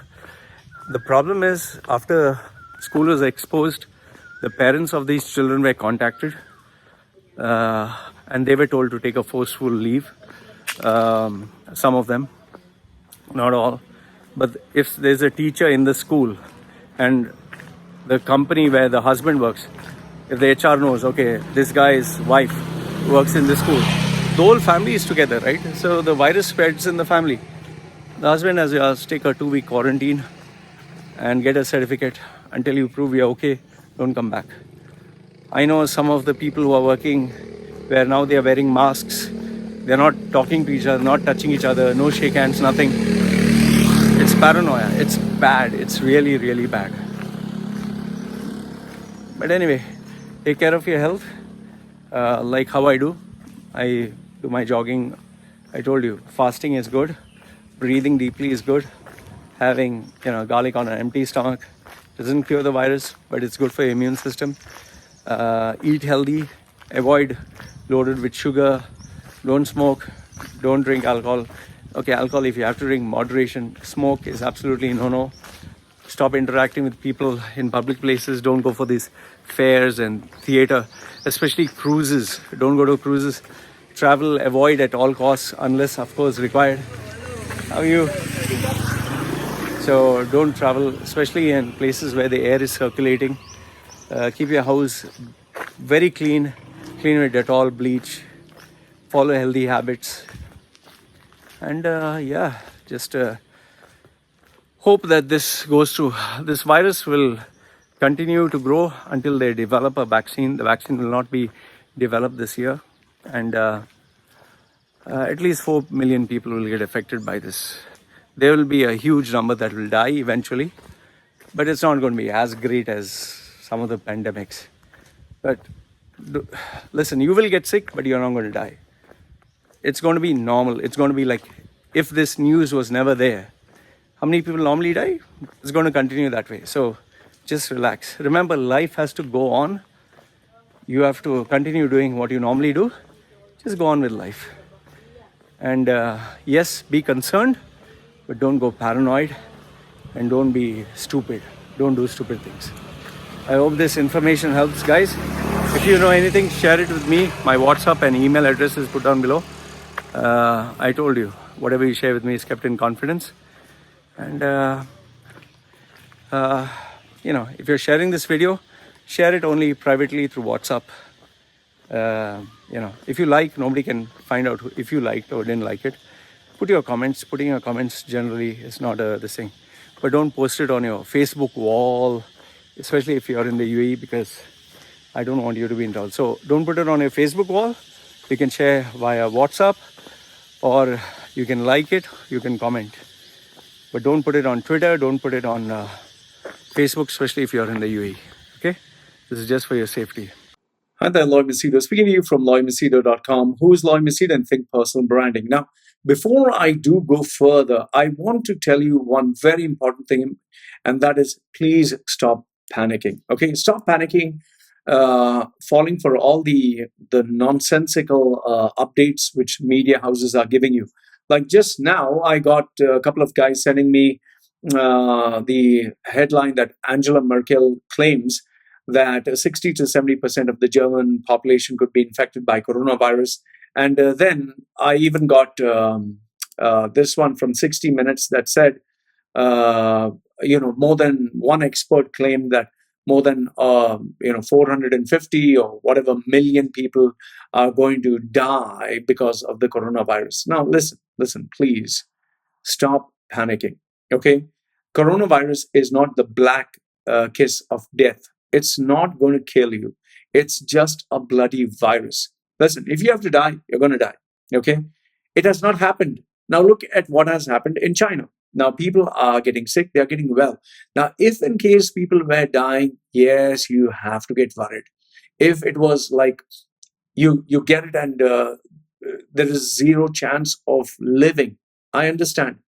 The problem is, after school was exposed, the parents of these children were contacted, and they were told to take a forceful leave. Some of them, not all. But if there's a teacher in the school and the company where the husband works, if the HR knows, okay, this guy's wife works in this school, the whole family is together, right? So the virus spreads in the family. The husband has to take a 2-week quarantine and get a certificate. Until you prove you're okay, don't come back. I know some of the people who are working where now they are wearing masks. They're not talking to each other, not touching each other, no shake hands, nothing. It's paranoia. It's bad. It's really, really bad. But anyway, take care of your health. Like how I do. I do my jogging. I told you, fasting is good. Breathing deeply is good. Having garlic on an empty stomach doesn't cure the virus, but it's good for your immune system. Eat healthy. Avoid loaded with sugar. Don't smoke. Don't drink alcohol. Okay, alcohol, if you have to drink, moderation. Smoke is absolutely no. Stop interacting with people in public places. Don't go for these fairs and theater, especially cruises. Don't go to cruises. Travel, avoid at all costs, unless, of course, required. How are you? So don't travel, especially in places where the air is circulating. Keep your house very clean. Clean with Dettol, bleach. Follow healthy habits. And just hope that this goes through. This virus will continue to grow until they develop a vaccine. The vaccine will not be developed this year. And at least 4 million people will get affected by this. There will be a huge number that will die eventually. But it's not going to be as great as some of the pandemics. But listen, you will get sick, but you're not going to die. It's going to be normal. It's going to be like if this news was never there. How many people normally die? It's going to continue that way. So just relax. Remember, life has to go on. You have to continue doing what you normally do. Just go on with life. And yes, be concerned, but don't go paranoid and don't be stupid. Don't do stupid things. I hope this information helps, guys. If you know anything, share it with me. My WhatsApp and email address is put down below. I told you, whatever you share with me is kept in confidence. And, if you're sharing this video, share it only privately through WhatsApp. If you like, nobody can find out if you liked or didn't like it. Put your comments. Putting your comments generally is not this thing. But don't post it on your Facebook wall, especially if you're in the UAE, because I don't want you to be involved. So don't put it on your Facebook wall. You can share via WhatsApp, or you can like it, you can comment. But don't put it on Twitter, don't put it on Facebook, especially if you're in the UAE. Okay? This is just for your safety. Hi there, Loy Machedo. Speaking to you from loymachedo.com. Who is Loy Machedo and Think Personal Branding? Now, before I do go further, I want to tell you one very important thing, and that is please stop panicking. Okay, stop panicking, falling for all the nonsensical updates which media houses are giving you. Like just now, I got a couple of guys sending me the headline that Angela Merkel claims that 60 to 70% of the German population could be infected by coronavirus. And then I even got this one from 60 Minutes that said, more than one expert claimed that more than 450 or whatever million people are going to die because of the coronavirus. Now, listen, please stop panicking. Okay, coronavirus is not the black kiss of death. It's not going to kill you. It's just a bloody virus. Listen, if you have to die, you're going to die. Okay? It has not happened. Now look at what has happened in China. Now people are getting sick, they're getting well. Now, if in case people were dying, yes, you have to get worried. If it was like you get it and there is zero chance of living, I understand.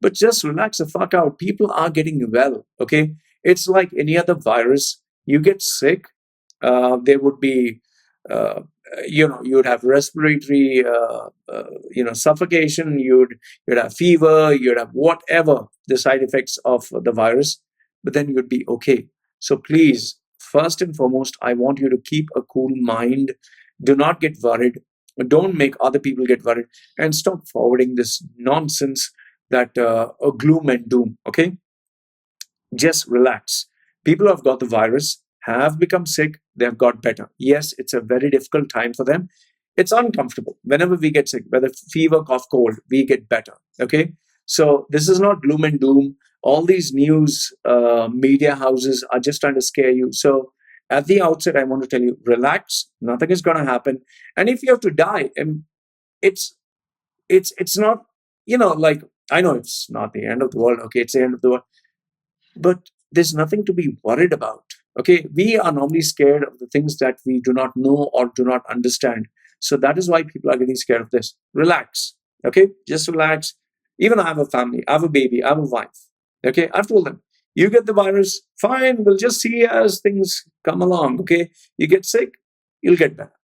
But just relax the fuck out. People are getting well. Okay? It's like any other virus. You get sick, there would be, you would have respiratory, suffocation. You'd have fever. You'd have whatever the side effects of the virus, but then you'd be okay. So please, first and foremost, I want you to keep a cool mind. Do not get worried. Don't make other people get worried, and stop forwarding this nonsense that gloom and doom. Okay, just relax. People who have got the virus have become sick, they have got better. Yes, it's a very difficult time for them. It's uncomfortable. Whenever we get sick, whether fever, cough, cold, we get better. Okay, so this is not gloom and doom. All these news media houses are just trying to scare you. So at the outset, I want to tell you, relax. Nothing is going to happen. And if you have to die, it's not, like, I know it's not the end of the world. Okay, it's the end of the world, but there's nothing to be worried about. Okay, we are normally scared of the things that we do not know or do not understand. So that is why people are getting scared of this. Relax. Okay, just relax. Even I have a family, I have a baby, I have a wife. Okay, I've told them, you get the virus, fine, we'll just see as things come along. Okay, you get sick, you'll get better.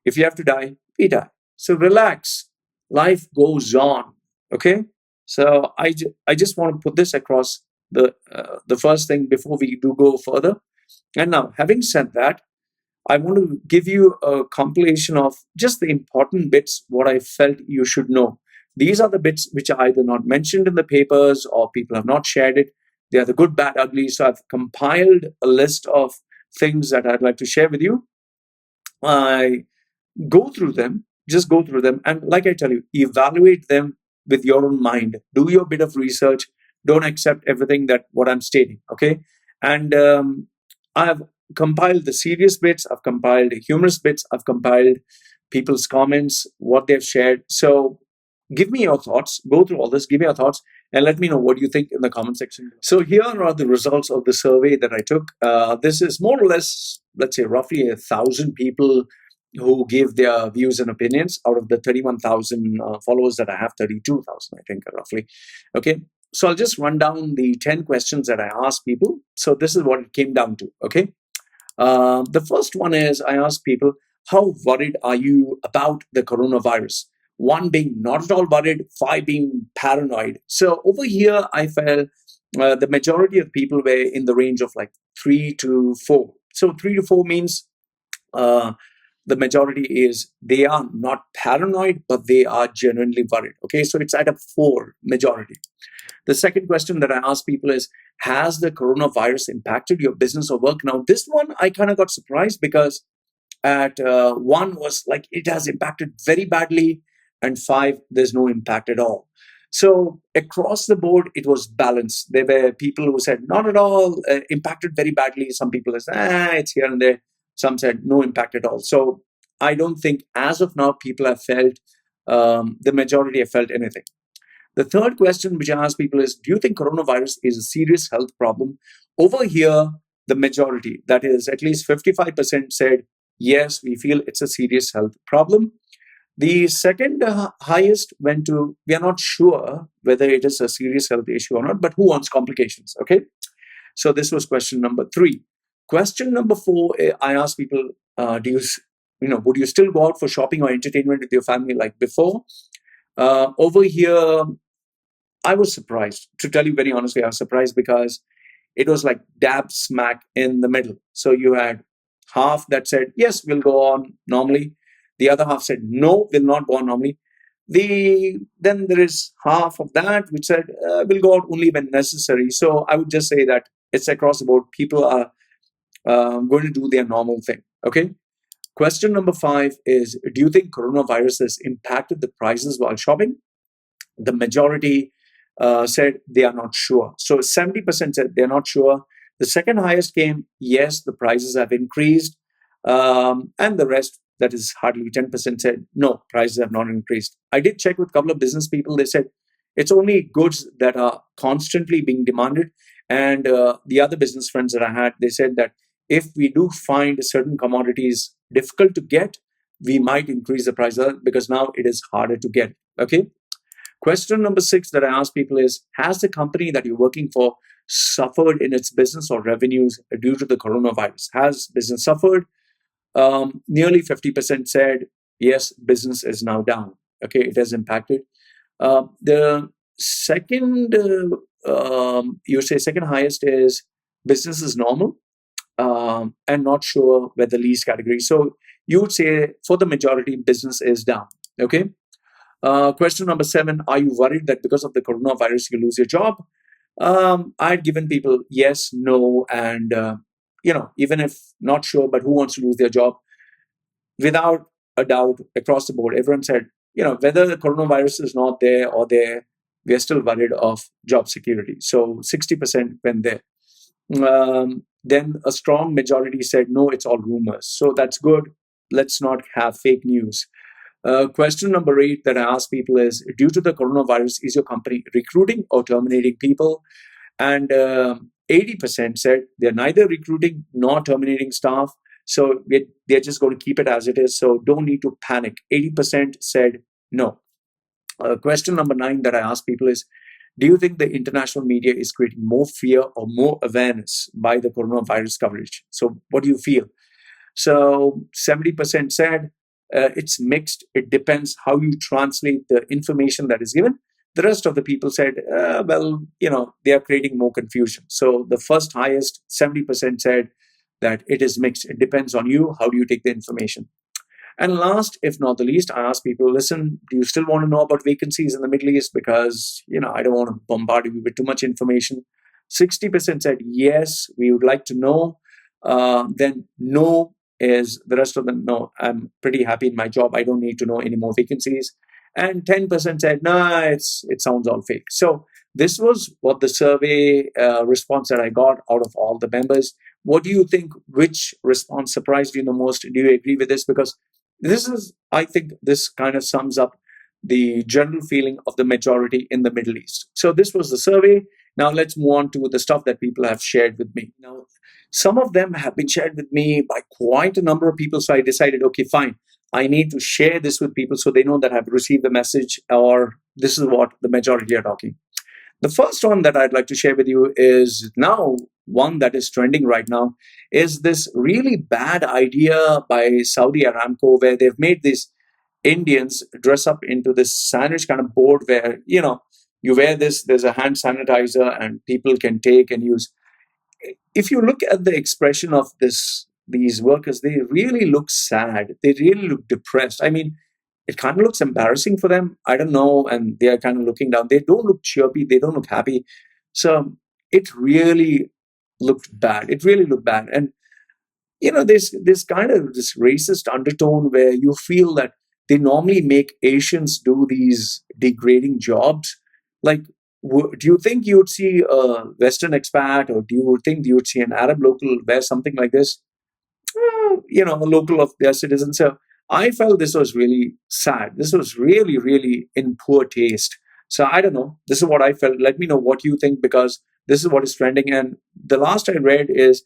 If you have to die, we die. So relax. Life goes on. Okay, so I just want to put this across the first thing before we do go further. And now, having said that, I want to give you a compilation of just the important bits, what I felt you should know. These are the bits which are either not mentioned in the papers or people have not shared it. They are the good, bad, ugly. So I've compiled a list of things that I'd like to share with you. I go through them, just go through them. And like I tell you, evaluate them with your own mind. Do your bit of research. Don't accept everything that what I'm stating. Okay. And I've compiled the serious bits. I've compiled the humorous bits. I've compiled people's comments, what they've shared. So give me your thoughts. Go through all this. Give me your thoughts and let me know what you think in the comment section. So here are the results of the survey that I took. This is more or less, let's say, roughly 1,000 people who gave their views and opinions out of the 31,000 followers that I have, 32,000, I think, roughly. Okay. So I'll just run down the 10 questions that I asked people. So this is what it came down to. Okay. The first one is I asked people, how worried are you about the coronavirus? 1 being not at all worried, 5 being paranoid. So over here, I felt the majority of people were in the range of like 3 to 4. So 3 to 4 means the majority is they are not paranoid, but they are genuinely worried. Okay, so it's at a 4 majority. The second question that I ask people is, has the coronavirus impacted your business or work? Now, this one I kind of got surprised because at 1 was like it has impacted very badly, and 5, there's no impact at all. So across the board, it was balanced. There were people who said not at all, impacted very badly. Some people said, it's here and there. Some said no impact at all. So I don't think as of now people have felt, the majority have felt anything. The third question which I ask people is, do you think coronavirus is a serious health problem? Over here, the majority, that is at least 55%, said, yes, we feel it's a serious health problem. The second highest went to, we are not sure whether it is a serious health issue or not, but who wants complications? Okay. So this was question number 3. Question number 4, I asked people, would you still go out for shopping or entertainment with your family like before? Over here, I was surprised. To tell you very honestly, I was surprised because it was like dab smack in the middle. So you had half that said, yes, we'll go on normally. The other half said, no, we'll not go on normally. Then there is half of that which said, we'll go out only when necessary. So I would just say that it's across the board. People are going to do their normal thing. Okay. Question number 5 is, do you think coronavirus has impacted the prices while shopping? The majority said they are not sure. So 70% said they're not sure. The second highest came, yes, the prices have increased. And the rest, that is hardly 10%, said, no, prices have not increased. I did check with a couple of business people. They said it's only goods that are constantly being demanded. And the other business friends that I had, they said that if we do find certain commodities difficult to get, we might increase the price because now it is harder to get. Okay. Question number 6 that I ask people is, has the company that you're working for suffered in its business or revenues due to the coronavirus? Has business suffered? Nearly 50% said, yes, business is now down. Okay, it has impacted. The second, you say second highest is business is normal and not sure where the least category. So you would say for the majority, business is down. Okay. Question number 7, are you worried that because of the coronavirus, you lose your job? I'd given people yes, no, and, even if not sure, but who wants to lose their job? Without a doubt, across the board, everyone said, whether the coronavirus is not there or there, we are still worried of job security. So 60% went there. Then a strong majority said, no, it's all rumors. So that's good. Let's not have fake news. Question number 8 that I ask people is, due to the coronavirus, is your company recruiting or terminating people? And 80% said they're neither recruiting nor terminating staff. So they're just going to keep it as it is. So don't need to panic. 80% said no. Question number 9 that I ask people is, do you think the international media is creating more fear or more awareness by the coronavirus coverage? So what do you feel? So 70% said, it's mixed. It depends how you translate the information that is given. The rest of the people said, they are creating more confusion. So the first highest, 70% said that it is mixed. It depends on you. How do you take the information? And last, if not the least, I ask people, listen, do you still want to know about vacancies in the Middle East? Because, I don't want to bombard you with too much information. 60% said, yes, we would like to know. Then no is the rest of them, no, I'm pretty happy in my job. I don't need to know any more vacancies. And 10% said, nah, it sounds all fake. So this was what the survey response that I got out of all the members. What do you think? Which response surprised you the most? Do you agree with this? Because I think this kind of sums up the general feeling of the majority in the Middle East. So this was the survey. Now let's move on to the stuff that people have shared with me. Now, some of them have been shared with me by quite a number of people. So I decided, okay, fine. I need to share this with people so they know that I've received the message, or this is what the majority are talking. The first one that I'd like to share with you is now one that is trending right now, is this really bad idea by Saudi Aramco where they've made these Indians dress up into this sandwich kind of board where, you wear this, there's a hand sanitizer and people can take and use. If you look at the expression of this these workers, they really look sad. They really look depressed. I mean, it kind of looks embarrassing for them. I don't know. And they are kind of looking down. They don't look chirpy. They don't look happy. So it really looked bad. It really looked bad. And, there's kind of this racist undertone where you feel that they normally make Asians do these degrading jobs. Like, do you think you would see a Western expat, or do you think you would see an Arab local wear something like this? A local of their citizens. So I felt this was really sad. This was really, really in poor taste. So I don't know. This is what I felt. Let me know what you think, because this is what is trending. And the last I read is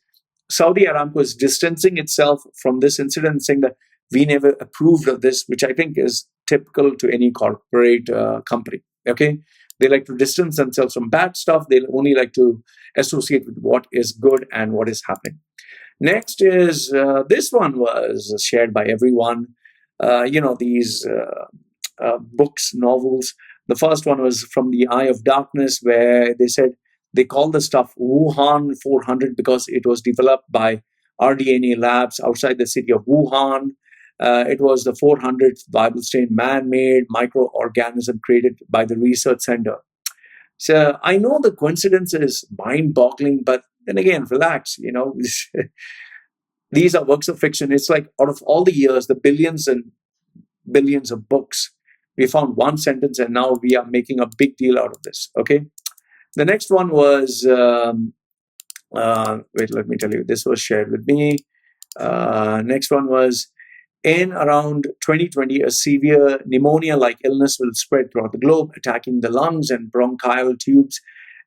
Saudi Aramco is distancing itself from this incident, saying that we never approved of this, which I think is typical to any corporate company. Okay. They like to distance themselves from bad stuff. They only like to associate with what is good and what is happening. Next is this one was shared by everyone. These books, novels. The first one was From the Eye of Darkness, where they said they call the stuff Wuhan 400 because it was developed by RDNA labs outside the city of Wuhan. It was the 400th Bible strain man-made microorganism created by the research center. So I know the coincidence is mind-boggling, but then again, relax. These are works of fiction. It's like out of all the years, the billions and billions of books, we found one sentence, and now we are making a big deal out of this. Okay. The next one was, wait, let me tell you, this was shared with me. Next one was, in around 2020, a severe pneumonia-like illness will spread throughout the globe, attacking the lungs and bronchial tubes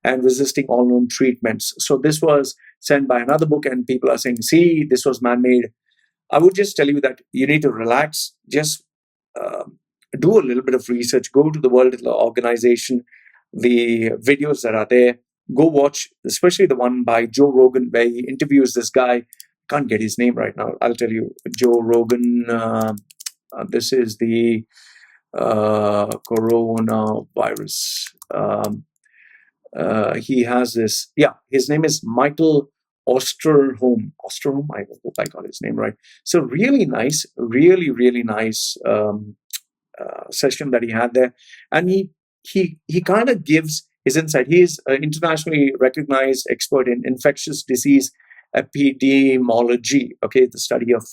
and resisting all known treatments. So this was sent by another book, and people are saying, see, this was man-made. I would just tell you that you need to relax. Just do a little bit of research. Go to the World Health Organization, the videos that are there. Go watch, especially the one by Joe Rogan, where he interviews this guy. Can't get his name right now. I'll tell you. Joe Rogan. This is the coronavirus. He has this. Yeah, his name is Michael Osterholm. Osterholm. I hope I got his name right. So really nice, really nice session that he had there, and he kind of gives his insight. He is an internationally recognized expert in infectious disease epidemiology, okay, the study of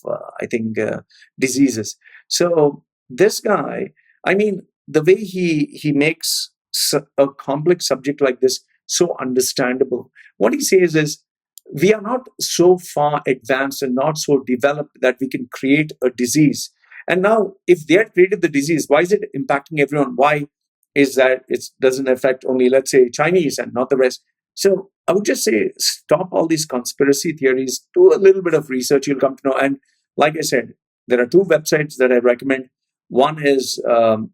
diseases. So this guy, I mean, the way he makes a complex subject like this so understandable. What he says is, we are not so far advanced and not so developed that we can create a disease. And now, if they had created the disease, why is it impacting everyone? Why is that it doesn't affect only, let's say, Chinese and not the rest? So I would just say, stop all these conspiracy theories, do a little bit of research, you'll come to know. And like I said, there are two websites that I recommend. One is the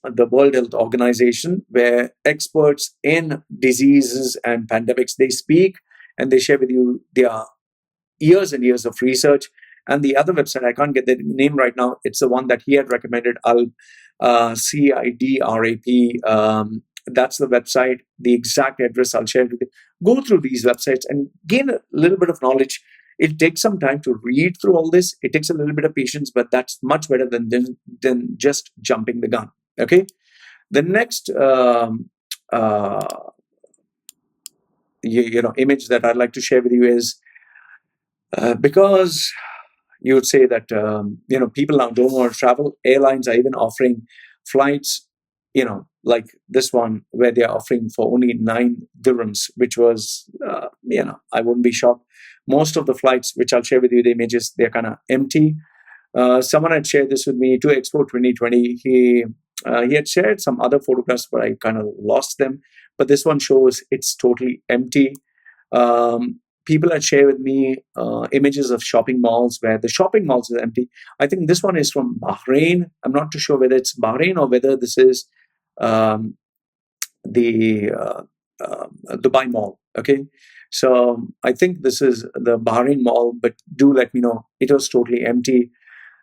World Health Organization, where experts in diseases and pandemics, they speak and they share with you their years and years of research. And the other website, I can't get the name right now, it's the one that he had recommended, CIDRAP. That's the website. The exact address I'll share with you. Go through these websites and gain a little bit of knowledge. It takes some time to read through all this. It takes a little bit of patience, but that's much better than just jumping the gun. Okay. The next image that I'd like to share with you is because you would say that people now don't want to travel. Airlines are even offering flights, like this one, where they're offering for only 9 dirhams, which was, I wouldn't be shocked. Most of the flights, which I'll share with you the images, they're kind of empty. Someone had shared this with me, to Expo 2020. He had shared some other photographs, but I kind of lost them. But this one shows it's totally empty. People had shared with me images of shopping malls where the shopping malls are empty. I think this one is from Bahrain. I'm not too sure whether it's Bahrain or whether this is the Dubai Mall. Okay, so I think this is the Bahrain Mall, but do let me know. It was totally empty.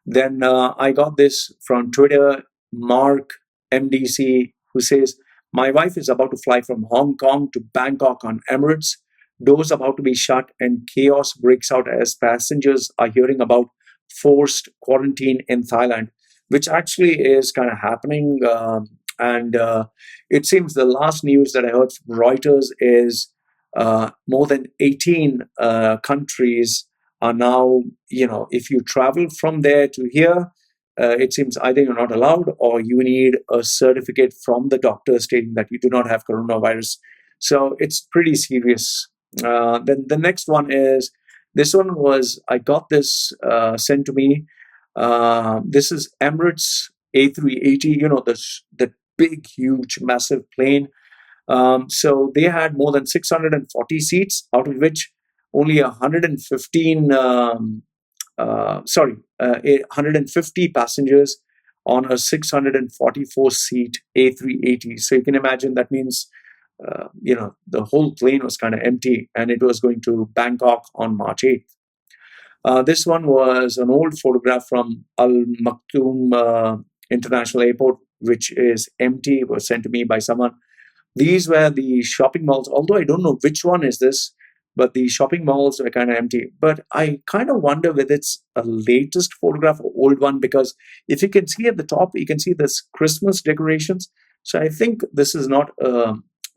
Then I got this from Twitter, Mark MDC, who says, my wife is about to fly from Hong Kong to Bangkok on Emirates. doors about to be shut, and chaos breaks out as passengers are hearing about forced quarantine in Thailand, which actually is kind of happening. And It seems the last news that I heard from Reuters is more than 18 countries are now, if you travel from there to here, it seems either you're not allowed or you need a certificate from the doctor stating that you do not have coronavirus. So it's pretty serious. Then the next one is this one was I got this sent to me. This is Emirates A380. The big, huge, massive plane. So they had more than 640 seats, out of which only 115, 150 passengers on a 644 seat A380. So you can imagine that means, the whole plane was kind of empty, and it was going to Bangkok on March 8th. This one was an old photograph from Al Maktoum International Airport, which is empty. It was sent to me by someone. These were the shopping malls, although I don't know which one is this, but the shopping malls were kind of empty. But I kind of wonder whether it's a latest photograph or old one, because if you can see at the top, you can see this Christmas decorations. So I think this is not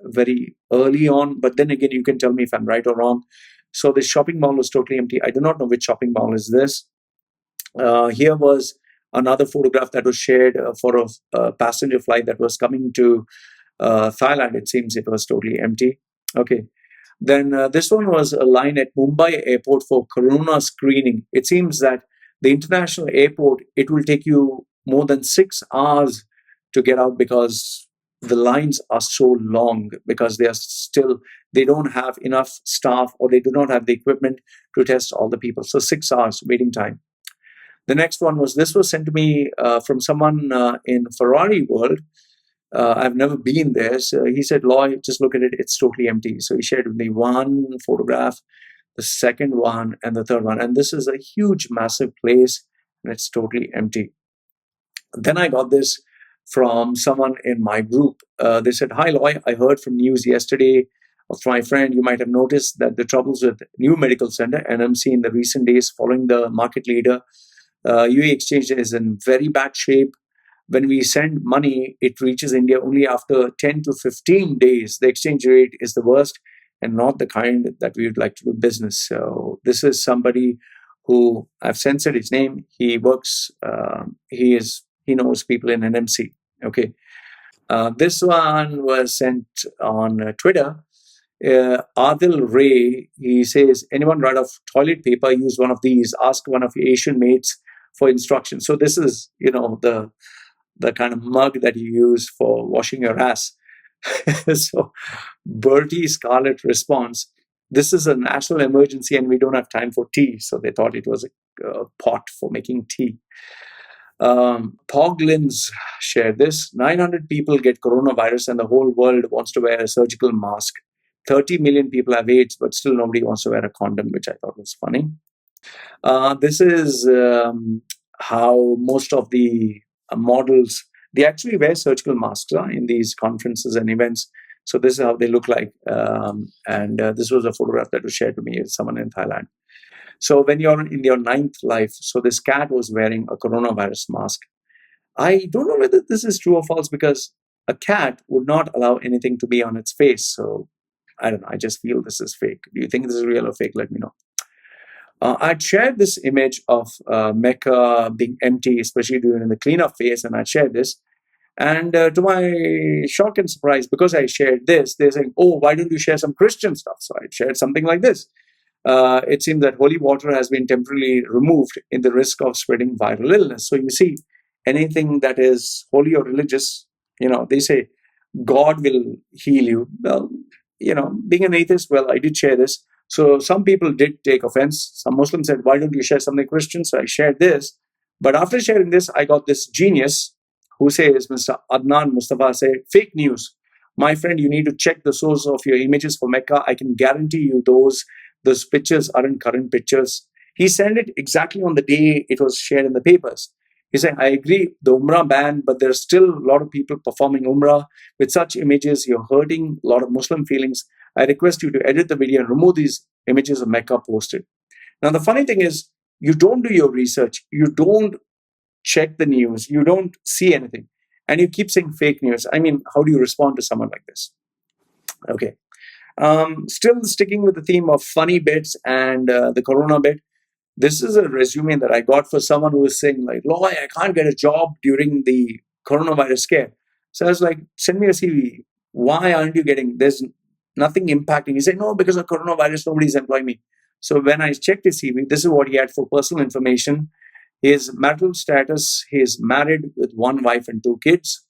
very early on, but then again, you can tell me if I'm right or wrong. So the shopping mall was totally empty. I do not know which shopping mall is this. Here was another photograph that was shared for a passenger flight that was coming to Thailand. It seems it was totally empty. Okay. Then this one was a line at Mumbai airport for corona screening. It seems that the international airport, it will take you more than 6 hours to get out because the lines are so long, because they don't have enough staff, or they do not have the equipment to test all the people. So 6 hours waiting time. The next one was, this was sent to me from someone in Ferrari World. I've never been there. So he said, Loy, just look at it. It's totally empty. So he shared with me one photograph, the second one, and the third one. And this is a huge, massive place, and it's totally empty. Then I got this from someone in my group. They said, hi, Loy, I heard from news yesterday of my friend. You might have noticed that the troubles with New Medical Center, NMC, in the recent days following the market leader, UAE Exchange, is in very bad shape. When we send money, it reaches India only after 10 to 15 days. The exchange rate is the worst and not the kind that we would like to do business. So this is somebody who, I've censored his name. He works, he knows people in NMC. Okay. This one was sent on Twitter. Adil Ray, he says, anyone right off toilet paper, use one of these. Ask one of your Asian mates for instructions. So this is, the kind of mug that you use for washing your ass. So Bertie Scarlett responds, this is a national emergency and we don't have time for tea. So they thought it was a pot for making tea. Poglins shared this. 900 people get coronavirus and the whole world wants to wear a surgical mask. 30 million people have AIDS, but still nobody wants to wear a condom, which I thought was funny. This is how most of the models, they actually wear surgical masks in these conferences and events. So this is how they look like. This was a photograph that was shared to me with someone in Thailand. So when you're in your 9th life, so this cat was wearing a coronavirus mask. I don't know whether this is true or false, because a cat would not allow anything to be on its face. So I don't know. I just feel this is fake. Do you think this is real or fake? Let me know. I'd shared this image of Mecca being empty, especially during the cleanup phase, and I'd shared this. And to my shock and surprise, because I shared this, they're saying, oh, why don't you share some Christian stuff? So I shared something like this. It seems that holy water has been temporarily removed in the risk of spreading viral illness. So you see, anything that is holy or religious, they say God will heal you. Well, being an atheist, well, I did share this. So some people did take offense. Some Muslims said, why don't you share something Christian? So I shared this. But after sharing this, I got this genius who says, Mr. Adnan Mustafa said, fake news. My friend, you need to check the source of your images for Mecca. I can guarantee you those pictures aren't current pictures. He sent it exactly on the day it was shared in the papers. He's saying, I agree, the Umrah ban, but there's still a lot of people performing Umrah. With such images, you're hurting a lot of Muslim feelings. I request you to edit the video and remove these images of Mecca posted. Now, the funny thing is, you don't do your research, you don't check the news, you don't see anything, and you keep saying fake news. I mean, how do you respond to someone like this? Okay. Still sticking with the theme of funny bits and the corona bit. This is a resume that I got for someone who was saying, like, Loy, I can't get a job during the coronavirus scare. So I was like, send me a CV. Why aren't you getting, there's nothing impacting. He said, no, because of coronavirus, nobody's employing me. So when I checked his CV, this is what he had for personal information. His marital status, he's married with one wife and 2 kids.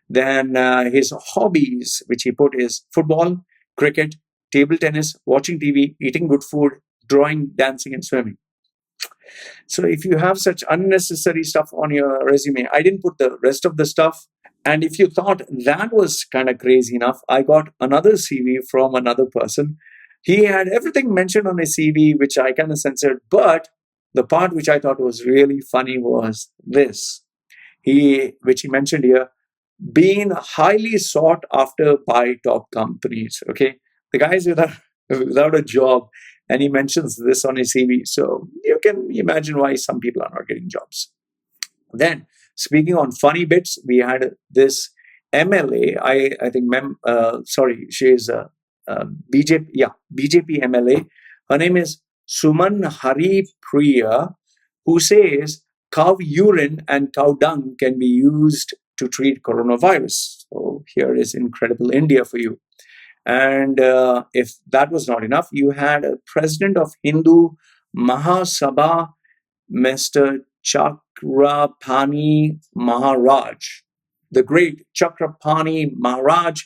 Then his hobbies, which he put, is football, cricket, table tennis, watching TV, eating good food, drawing, dancing, and swimming. So if you have such unnecessary stuff on your resume, I didn't put the rest of the stuff. And if you thought that was kind of crazy enough, I got another CV from another person. He had everything mentioned on his CV, which I kind of censored. But the part which I thought was really funny was this. Which he mentioned here, being highly sought after by top companies. Okay. The guy's without a job, and he mentions this on his CV. So you can imagine why some people are not getting jobs. Then, speaking on funny bits, we had this MLA. I think, she's a BJP MLA. Her name is Suman Hari Priya, who says cow urine and cow dung can be used to treat coronavirus. So here is incredible India for you. And if that was not enough, you had a president of Hindu Mahasabha, Mr. Chakrapani Maharaj. The great Chakrapani Maharaj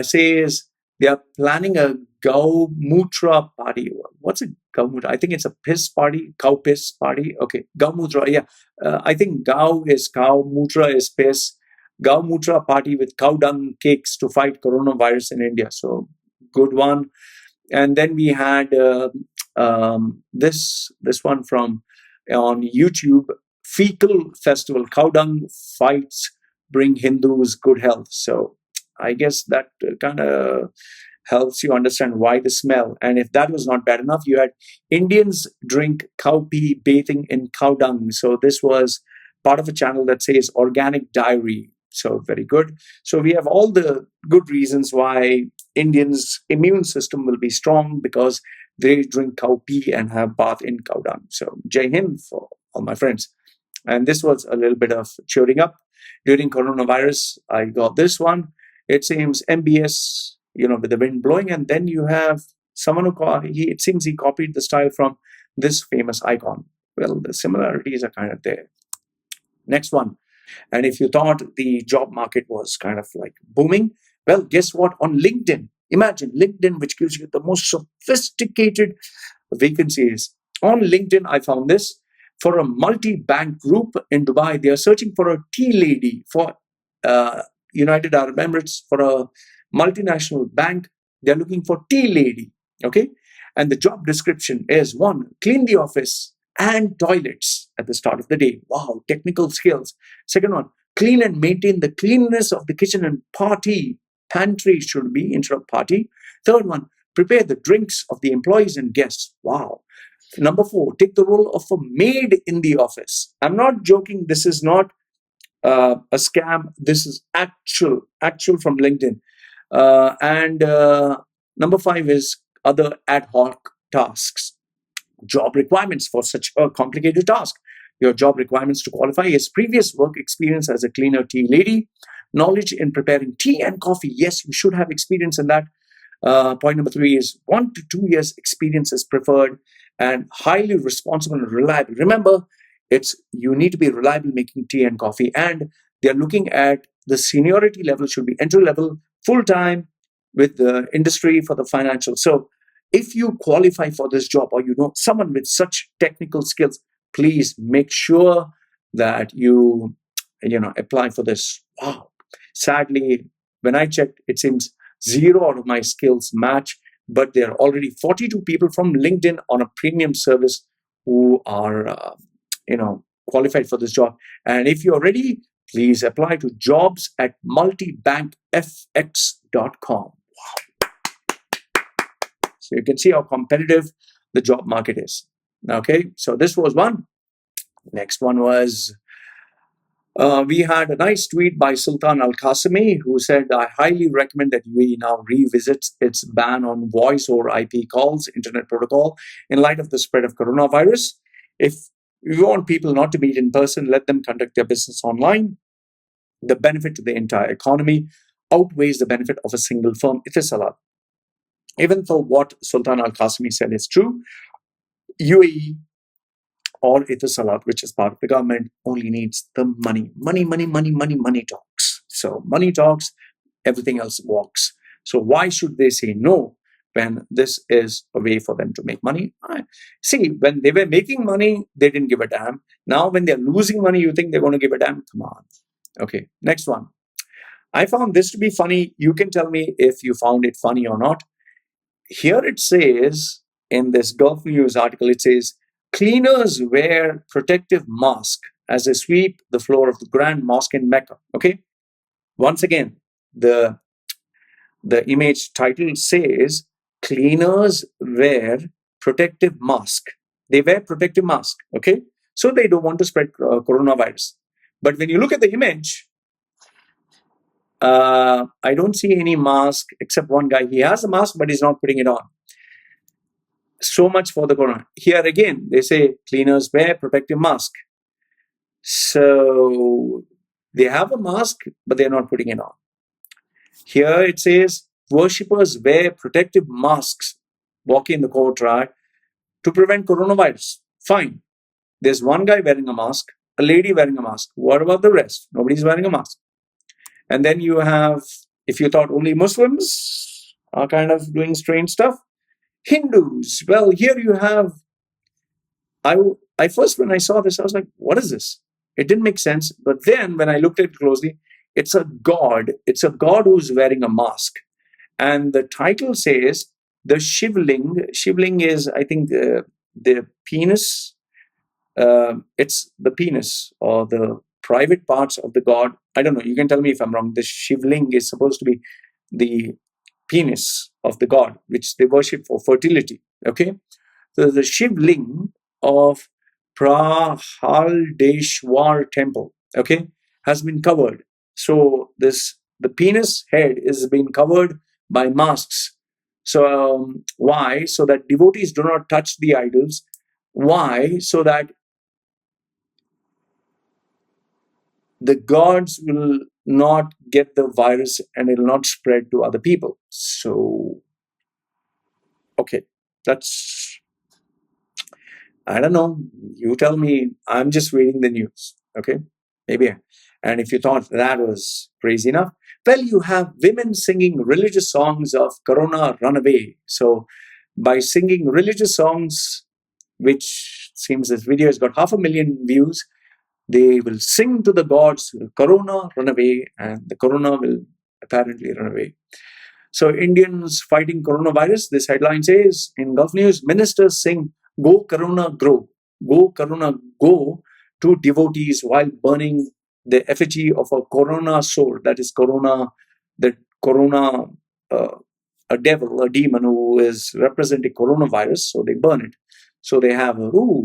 says they are planning a Gaumutra party. What's a Gaumutra? I think it's a piss party, cow piss party. Okay, Gaumutra, yeah. I think Gau is cow, Mutra is piss. Gaumutra party with cow dung cakes to fight coronavirus in India. So, good one. And then we had this one from on YouTube, Fecal Festival, cow dung fights bring Hindus good health. So I guess that kind of helps you understand why the smell. And if that was not bad enough, you had Indians drink cow pee bathing in cow dung. So this was part of a channel that says organic diary. So very good. So we have all the good reasons why Indians' immune system will be strong, because they drink cow pee and have bath in cow dung. So Jai Hind for all my friends. And this was a little bit of cheering up. During coronavirus, I got this one. It seems MBS, with the wind blowing. And then you have someone it seems he copied the style from this famous icon. Well, the similarities are kind of there. Next one. And if you thought the job market was kind of like booming, well, guess what? On LinkedIn, imagine LinkedIn, which gives you the most sophisticated vacancies. On LinkedIn, I found this for a multi-bank group in Dubai. They are searching for a tea lady for United Arab Emirates, for a multinational bank. They're looking for tea lady. Okay. And the job description is 1, clean the office and toilets at the start of the day. Wow, technical skills. Second one, clean and maintain the cleanliness of the kitchen and pantry should be instead of party. Third one, prepare the drinks of the employees and guests. Wow. Number 4, take the role of a maid in the office. I'm not joking. This is not a scam. This is actual from LinkedIn. And number 5 is other ad hoc tasks. Job requirements for such a complicated task. Your job requirements to qualify is previous work experience as a cleaner tea lady, knowledge in preparing tea and coffee. Yes, you should have experience in that. Point number 3 is 1 to 2 years experience is preferred, and highly responsible and reliable. Remember, you need to be reliable making tea and coffee, and they're looking at the seniority level should be entry level, full time with the industry for the financial. So if you qualify for this job, or someone with such technical skills, please make sure that you apply for this. Wow. Sadly, when I checked, it seems 0 out of my skills match, but there are already 42 people from LinkedIn on a premium service who are, qualified for this job. And if you're ready, please apply to jobs@multibankfx.com. Wow. So you can see how competitive the job market is. Okay, so this was one. Next one was we had a nice tweet by Sultan Al Qasimi, who said, I highly recommend that UAE now revisits its ban on voice over IP calls, internet protocol, in light of the spread of coronavirus. If you want people not to meet in person, let them conduct their business online. The benefit to the entire economy outweighs the benefit of a single firm. Itisalat. Even though what Sultan Al Qasimi said is true, UAE or Itisalat, which is part of the government, only needs the money. Money talks. So money talks, everything else walks. So why should they say no when this is a way for them to make money? See, when they were making money, they didn't give a damn. Now when they're losing money, you think they're going to give a damn? Come on. Okay, next one. I found this to be funny. You can tell me if you found it funny or not. Here it says, in this Gulf News article, it says, cleaners wear protective mask as they sweep the floor of the Grand Mosque in Mecca. Okay. Once again, the image title says, cleaners wear protective mask. They wear protective mask. Okay. So they don't want to spread coronavirus. But when you look at the image, I don't see any mask except one guy. He has a mask, but he's not putting it on. So much for the corona. Here again, they say cleaners wear protective mask. So they have a mask, but they're not putting it on. Here it says worshippers wear protective masks walking in the courtyard to prevent coronavirus. Fine. There's one guy wearing a mask, a lady wearing a mask. What about the rest? Nobody's wearing a mask. And then you have, if you thought only Muslims are kind of doing strange stuff, Hindus. Well, here you have, I first, when I saw this, I was like, what is this? It didn't make sense. But then when I looked at it closely, it's a god. It's a god who's wearing a mask. And the title says, the Shivling. Shivling is, I think, the penis. It's the penis or the private parts of the god. I don't know. You can tell me if I'm wrong. The Shivling is supposed to be the penis of the god, which they worship for fertility. Okay, so the Shivling of Prahaldeshwar temple, okay, has been covered. So the penis head is being covered by masks. So why? So that devotees do not touch the idols. Why? So that the gods will not get the virus and it will not spread to other people. So, okay, that's, I don't know. You tell me. I'm just reading the news. Okay, maybe. And if you thought that was crazy enough, well, you have women singing religious songs of Corona Runaway. So, by singing religious songs, which seems this video has got 500,000 views, they will sing to the gods, Corona, run away, and the Corona will apparently run away. So Indians fighting coronavirus, this headline says in Gulf News, ministers sing, go Corona, grow. Go Corona, go to devotees while burning the effigy of a Corona soul, that is Corona, the Corona, a devil, a demon who is representing coronavirus, so they burn it. So they have,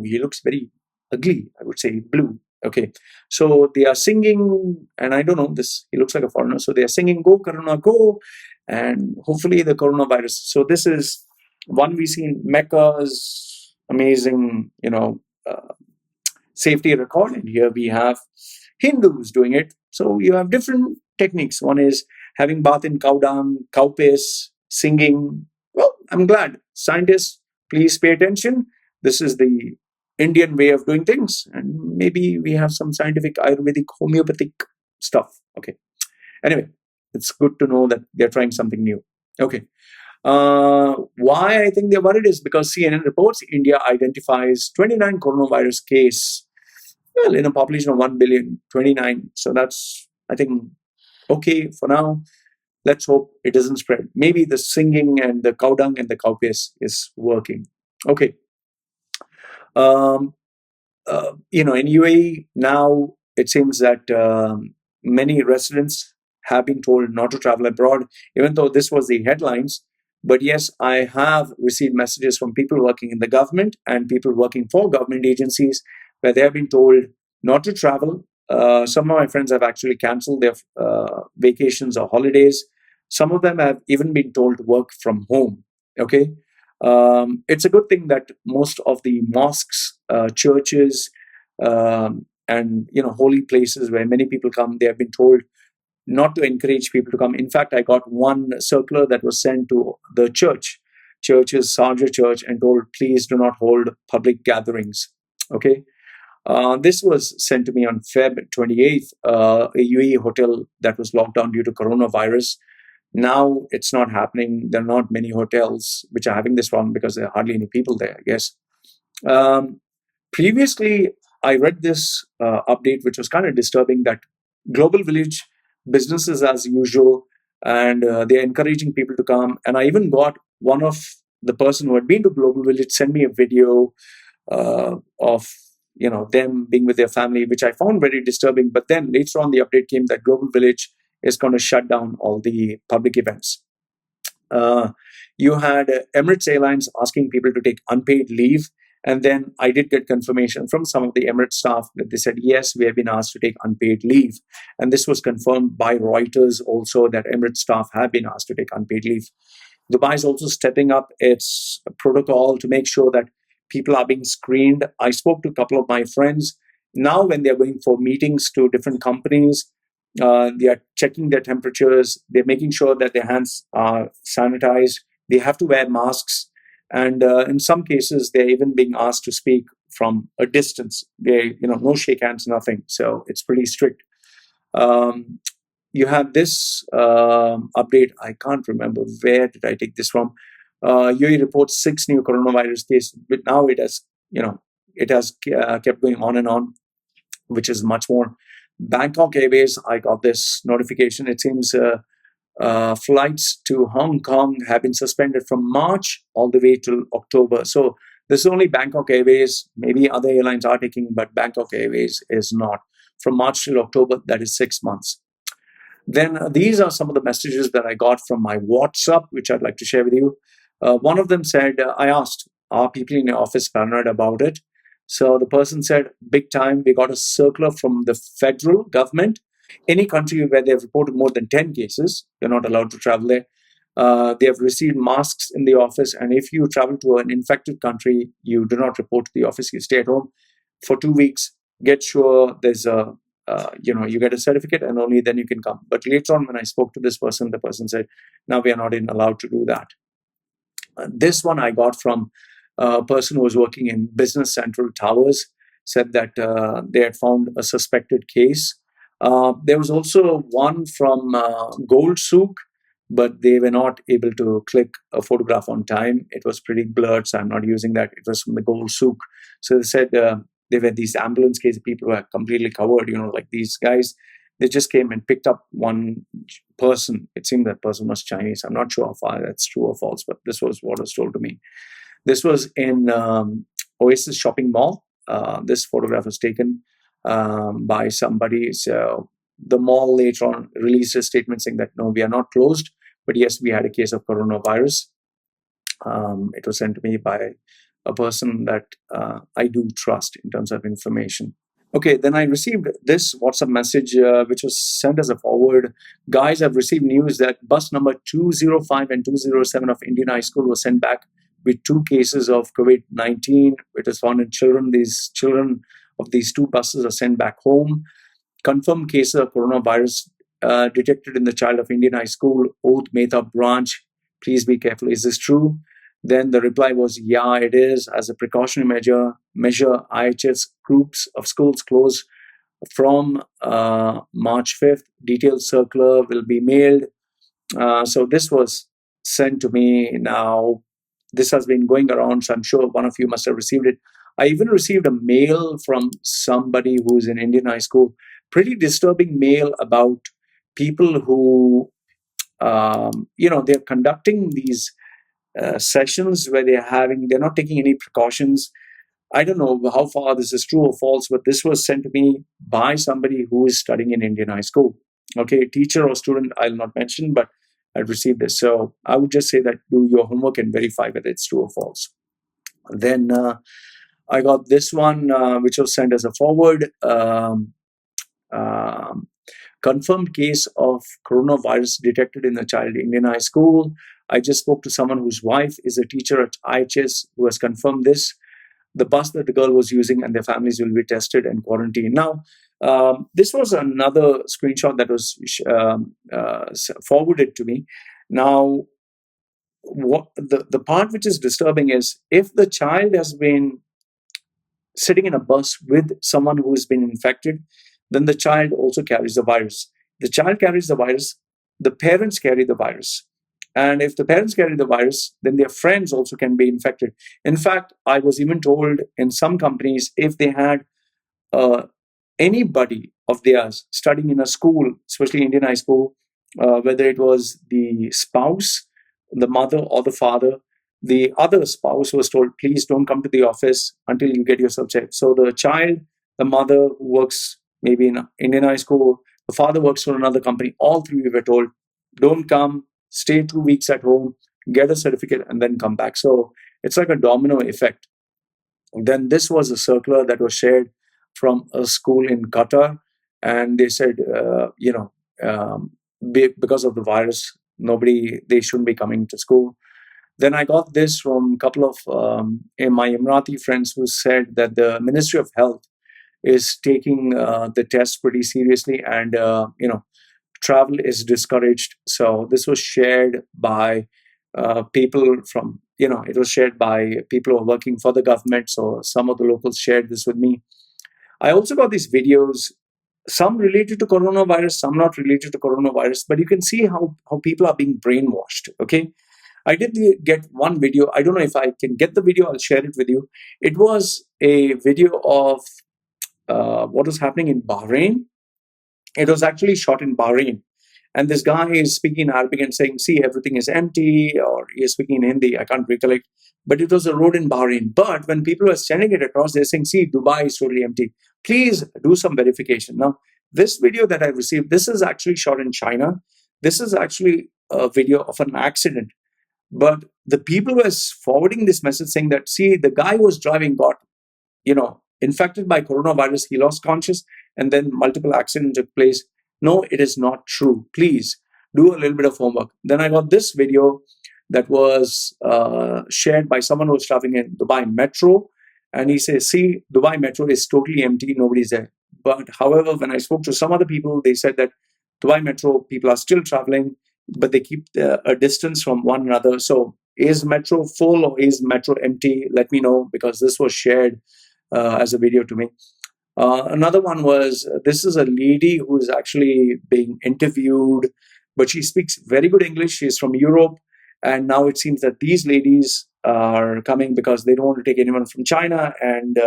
he looks very ugly, I would say, blue. Okay, so they are singing, and I don't know, he looks like a foreigner. So they are singing, go Corona, go, and hopefully the coronavirus. So this is one we see in Mecca's amazing, safety record. And here we have Hindus doing it. So you have different techniques. One is having bath in cow dung, cow piss, singing. Well, I'm glad. Scientists, please pay attention. This is the Indian way of doing things, and maybe we have some scientific Ayurvedic homeopathic stuff. Okay, anyway, it's good to know that they're trying something new. Okay, why I think they're worried is because CNN reports India identifies 29 coronavirus case, well, in a population of 1 billion, 29. So that's, I think, okay for now. Let's hope it doesn't spread. Maybe the singing and the cow dung and the cow piss is working. Okay. In UAE now, it seems that many residents have been told not to travel abroad, even though this was the headlines. But yes, I have received messages from people working in the government and people working for government agencies where they have been told not to travel. Some of my friends have actually cancelled their vacations or holidays. Some of them have even been told to work from home. Okay. It's a good thing that most of the mosques, churches, and holy places where many people come, they have been told not to encourage people to come. In fact, I got one circular that was sent to the churches, Sharjah Church, and told, please do not hold public gatherings. Okay. This was sent to me on Feb 28th, a UAE hotel that was locked down due to coronavirus. Now it's not happening. There are not many hotels which are having this problem because there are hardly any people there, I guess. Previously, I read this update, which was kind of disturbing, that Global Village businesses as usual, and they're encouraging people to come. And I even got one of the person who had been to Global Village send me a video of them being with their family, which I found very disturbing. But then later on, the update came that Global Village is going to shut down all the public events. You had Emirates Airlines asking people to take unpaid leave. And then I did get confirmation from some of the Emirates staff that they said, yes, we have been asked to take unpaid leave. And this was confirmed by Reuters also, that Emirates staff have been asked to take unpaid leave. Dubai is also stepping up its protocol to make sure that people are being screened. I spoke to a couple of my friends. Now, when they're going for meetings to different companies, they are checking their temperatures. They're making sure that their hands are sanitized. They have to wear masks. And in some cases, they're even being asked to speak from a distance. No shake hands, nothing. So it's pretty strict. You have this update. I can't remember where did I take this from. UAE reports 6 new coronavirus cases, but now it has kept going on and on, which is much more. Bangkok Airways, I got this notification. It seems flights to Hong Kong have been suspended from March all the way till October. So this is only Bangkok Airways. Maybe other airlines are taking, but Bangkok Airways is not. From March till October, that is 6 months. Then these are some of the messages that I got from my WhatsApp, which I'd like to share with you. One of them said, I asked, are people in your office paranoid about it? So the person said, big time. We got a circular from the federal government. Any country where they have reported more than 10 cases, they're not allowed to travel there. They have received masks in the office. And if you travel to an infected country, you do not report to the office. You stay at home for 2 weeks. Get sure there's you get a certificate and only then you can come. But later on, when I spoke to this person, the person said, now we are not allowed to do that. This one I got from a person who was working in Business Central Towers, said that they had found a suspected case. There was also one from Gold Souk, but they were not able to click a photograph on time. It was pretty blurred, so I'm not using that. It was from the Gold Souk. So they said there were these ambulance cases, people who were completely covered, like these guys. They just came and picked up one person. It seemed that person was Chinese. I'm not sure how far that's true or false, but this was what was told to me. This was in Oasis Shopping Mall. This photograph was taken by somebody. So the mall later on released a statement saying that, no, we are not closed, but yes, we had a case of coronavirus. It was sent to me by a person that I do trust in terms of information. Okay, then I received this WhatsApp message, which was sent as a forward. Guys, I've received news that bus number 205 and 207 of Indian High School was sent back with 2 cases of COVID-19. It was found in children. These children of these 2 buses are sent back home. Confirmed cases of coronavirus detected in the child of Indian High School, Oath Mehta branch. Please be careful. Is this true? Then the reply was, yeah, it is. As a precautionary measure, IHS groups of schools close from March 5th. Detailed circular will be mailed. So this was sent to me. Now, this has been going around, so I'm sure one of you must have received it. I even received a mail from somebody who's in Indian High School. Pretty disturbing mail about people who, they're conducting these sessions where they're not taking any precautions. I don't know how far this is true or false, but this was sent to me by somebody who is studying in Indian High School. Okay, teacher or student, I'll not mention, but had received this. So I would just say that do your homework and verify whether it's true or false. Then I got this one, which was sent as a forward. Confirmed case of coronavirus detected in a child in Indian high school. I just spoke to someone whose wife is a teacher at IHS who has confirmed this. The bus that the girl was using and their families will be tested and quarantined. Now, this was another screenshot that was forwarded to me. Now, what the part which is disturbing is if the child has been sitting in a bus with someone who has been infected, then the child also carries the virus. The child carries the virus, the parents carry the virus. And if the parents carry the virus, then their friends also can be infected. In fact, I was even told in some companies, if they had anybody of theirs studying in a school, especially Indian high school, whether it was the spouse, the mother, or the father, the other spouse was told, please don't come to the office until you get yourself checked. So the child, the mother who works maybe in Indian high school, the father works for another company, all three were told, don't come, stay 2 weeks at home, get a certificate, and then come back. So it's like a domino effect. Then this was a circular that was shared from a school in Qatar, and they said, because of the virus, they shouldn't be coming to school. Then I got this from a couple of my Emirati friends who said that the Ministry of Health is taking the test pretty seriously, and travel is discouraged. So this was shared by people from, it was shared by people who are working for the government. So some of the locals shared this with me. I also got these videos, some related to coronavirus, some not related to coronavirus, but you can see how people are being brainwashed, okay? I did get one video. I don't know if I can get the video. I'll share it with you. It was a video of what was happening in Bahrain. It was actually shot in Bahrain. And this guy is speaking in Arabic and saying, see, everything is empty, or he is speaking in Hindi. I can't recollect. But it was a road in Bahrain. But when people were sending it across, they're saying, see, Dubai is totally empty. Please do some verification. Now, this video that I received, this is actually shot in China. This is actually a video of an accident. But the people were forwarding this message saying that, see, the guy who was driving got, infected by coronavirus. He lost conscious, and then multiple accidents took place. No, it is not true. Please do a little bit of homework. Then I got this video that was shared by someone who was traveling in Dubai Metro. And he says, see, Dubai Metro is totally empty. Nobody's there. But however, when I spoke to some other people, they said that Dubai Metro people are still traveling, but they keep a distance from one another. So is Metro full or is Metro empty? Let me know, because this was shared as a video to me. Another one was, this is a lady who is actually being interviewed, but she speaks very good English. She's from Europe. And now it seems that these ladies are coming because they don't want to take anyone from China and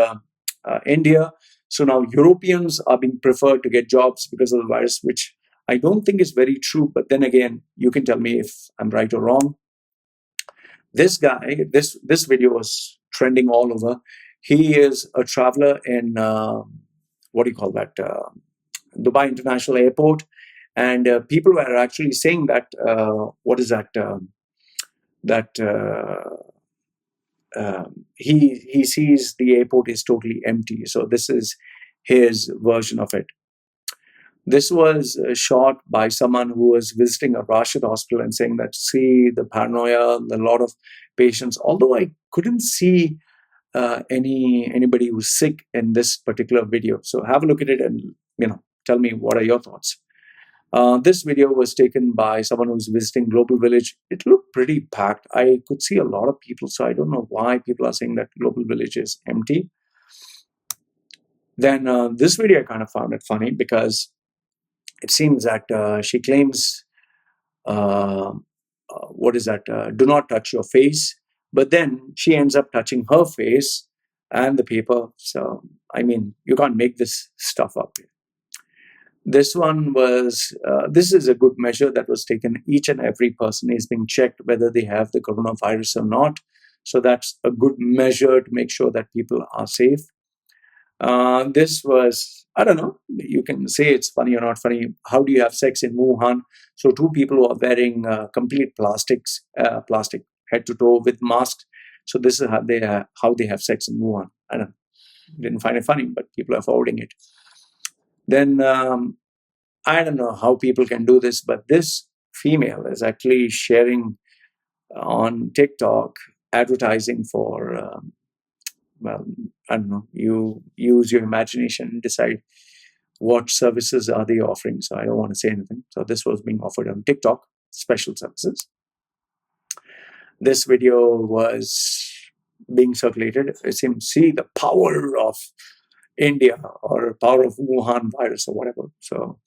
India. So now Europeans are being preferred to get jobs because of the virus, which I don't think is very true. But then again, you can tell me if I'm right or wrong. This guy, this video was trending all over. He is a traveler in, Dubai International Airport. And people were actually saying that, he sees the airport is totally empty. So this is his version of it. This was shot by someone who was visiting a Rashid hospital and saying that, see, the paranoia, a lot of patients, although I couldn't see anybody who's sick in this particular video. So have a look at it and, tell me what are your thoughts. This video was taken by someone who's visiting Global Village. It looked pretty packed. I could see a lot of people, so I don't know why people are saying that Global Village is empty. Then this video, I kind of found it funny because it seems that she claims, do not touch your face. But then she ends up touching her face and the paper. So, I mean, you can't make this stuff up. This one was, this is a good measure that was taken. Each and every person is being checked whether they have the coronavirus or not. So that's a good measure to make sure that people are safe. This was, I don't know, you can say it's funny or not funny. How do you have sex in Wuhan? So two people who are wearing complete plastic head to toe with masks. So this is how they have sex in Wuhan. I don't know. Didn't find it funny, but people are forwarding it. Then I don't know how people can do this, but this female is actually sharing on TikTok advertising for, well, I don't know, you use your imagination and decide what services are they offering. So I don't want to say anything. So this was being offered on TikTok, special services. This video was being circulated. It seems, see the power of India or power of Wuhan virus or whatever. So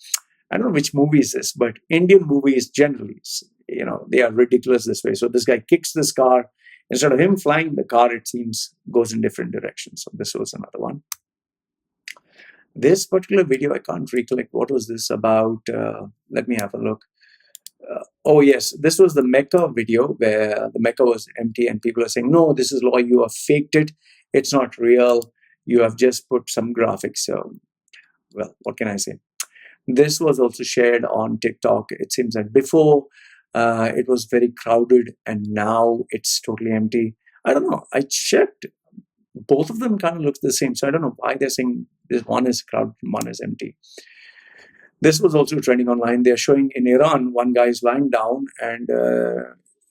I don't know which movie is this, but Indian movies generally, they are ridiculous this way. So this guy kicks this car. Instead of him flying, the car, it seems, goes in different directions. So this was another one. This particular video, I can't recollect what was this about. Let me have a look. Oh yes, this was the Mecca video where the Mecca was empty and people are saying, no, this is Loy, you have faked it. It's not real. You have just put some graphics. So, well, what can I say? This was also shared on TikTok. It seems that before it was very crowded and now it's totally empty. I don't know. I checked. Both of them kind of look the same. So I don't know why they're saying this one is crowded and one is empty. This was also trending online. They're showing in Iran, one guy is lying down and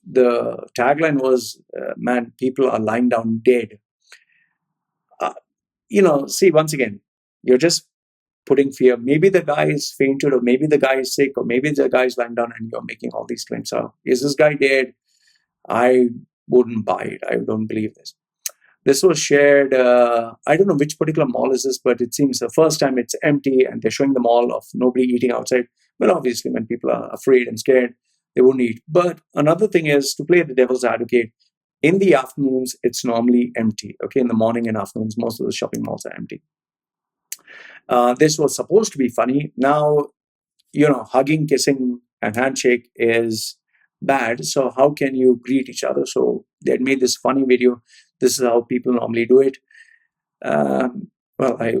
the tagline was, man, people are lying down dead. See, once again, you're just putting fear. Maybe the guy is fainted, or maybe the guy is sick, or maybe the guy is lying down and you're making all these claims. So, is this guy dead? I wouldn't buy it. I don't believe this. This was shared, I don't know which particular mall is this, but it seems the first time it's empty and they're showing the mall of nobody eating outside. Well, obviously, when people are afraid and scared, they won't eat. But another thing is, to play the devil's advocate, in the afternoons, it's normally empty. Okay, in the morning and afternoons, most of the shopping malls are empty. This was supposed to be funny. Now, hugging, kissing, and handshake is bad. So how can you greet each other? So they had made this funny video. This is how people normally do it. Well, I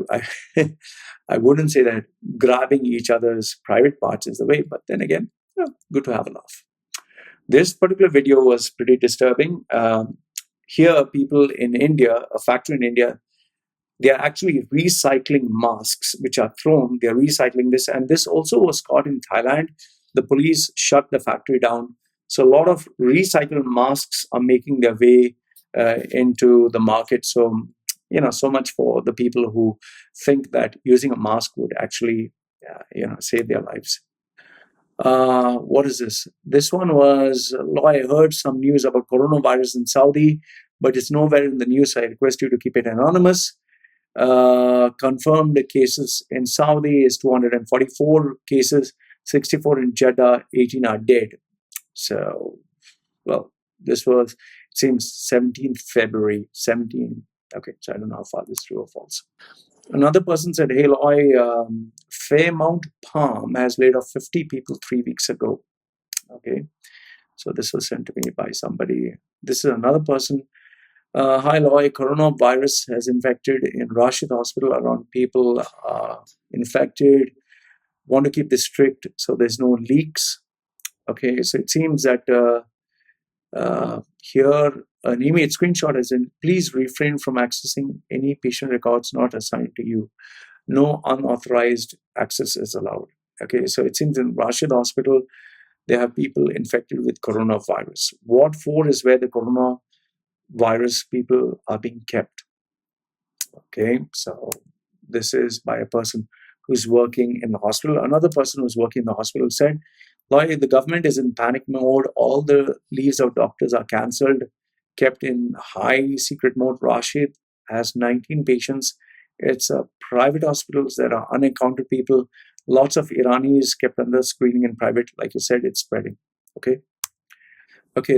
I wouldn't say that grabbing each other's private parts is the way, but then again, good to have a laugh. This particular video was pretty disturbing. Here, people in India, a factory in India, they are actually recycling masks which are thrown. They are recycling this. And this also was caught in Thailand. The police shut the factory down. So a lot of recycled masks are making their way into the market. So, so much for the people who think that using a mask would actually, save their lives. What is this? This one was, I heard some news about coronavirus in Saudi, but it's nowhere in the news. I request you to keep it anonymous. Confirmed cases in Saudi is 244 cases, 64 in Jeddah, 18 are dead. So, well, this was, it seems, 17th February, 17. Okay, so I don't know how far this is true or false. Another person said, hey, Loy, Fairmount Palm has laid off 50 people 3 weeks ago. Okay, so this was sent to me by somebody. This is another person. Hi, Loy, coronavirus has infected in Rashid Hospital. Around people infected. Want to keep this strict so there's no leaks. Okay, so it seems that here an email screenshot is in, please refrain from accessing any patient records not assigned to you. No unauthorized access is allowed. Okay, so it seems in Rashid Hospital, they have people infected with coronavirus. Ward 4 is where the coronavirus people are being kept. Okay, so this is by a person who's working in the hospital. Another person who's working in the hospital said, Loy, the government is in panic mode. All the leaves of doctors are cancelled, kept in high secret mode. Rashid has 19 patients. It's a private hospitals. There are unaccounted people. Lots of Iranis kept under screening in private. Like you said, it's spreading. Okay,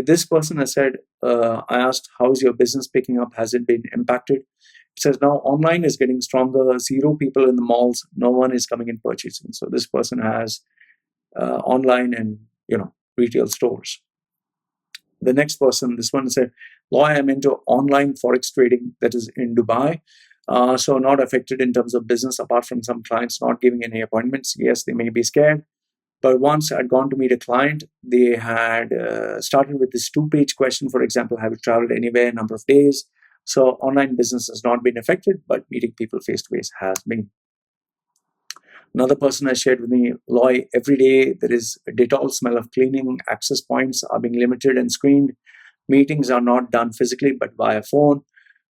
this person has said, I asked, how's your business picking up? Has it been impacted? It says now online is getting stronger. 0 people in the malls. No one is coming in purchasing. So this person has online and retail stores. The next person, this one said, Loy, I'm into online forex trading, that is in Dubai. So not affected in terms of business, apart from some clients not giving any appointments. Yes, they may be scared. But once I'd gone to meet a client, they had started with this 2-page question, for example, have you traveled anywhere, number of days? So online business has not been affected, but meeting people face to face has been. Another person has shared with me, Loy, every day there is a Dettol smell of cleaning, access points are being limited and screened, meetings are not done physically but via phone,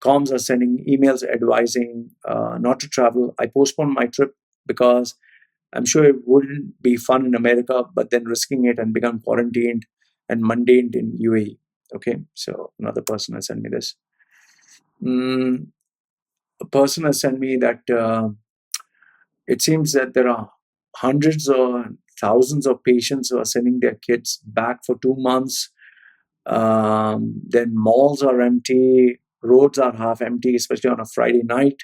comms are sending emails advising not to travel. I postponed my trip because I'm sure it wouldn't be fun in America, but then risking it and become quarantined and maintained in UAE. Okay, so another person has sent me this. A person has sent me that it seems that there are hundreds or thousands of patients who are sending their kids back for 2 months. Then malls are empty, roads are half empty, especially on a Friday night.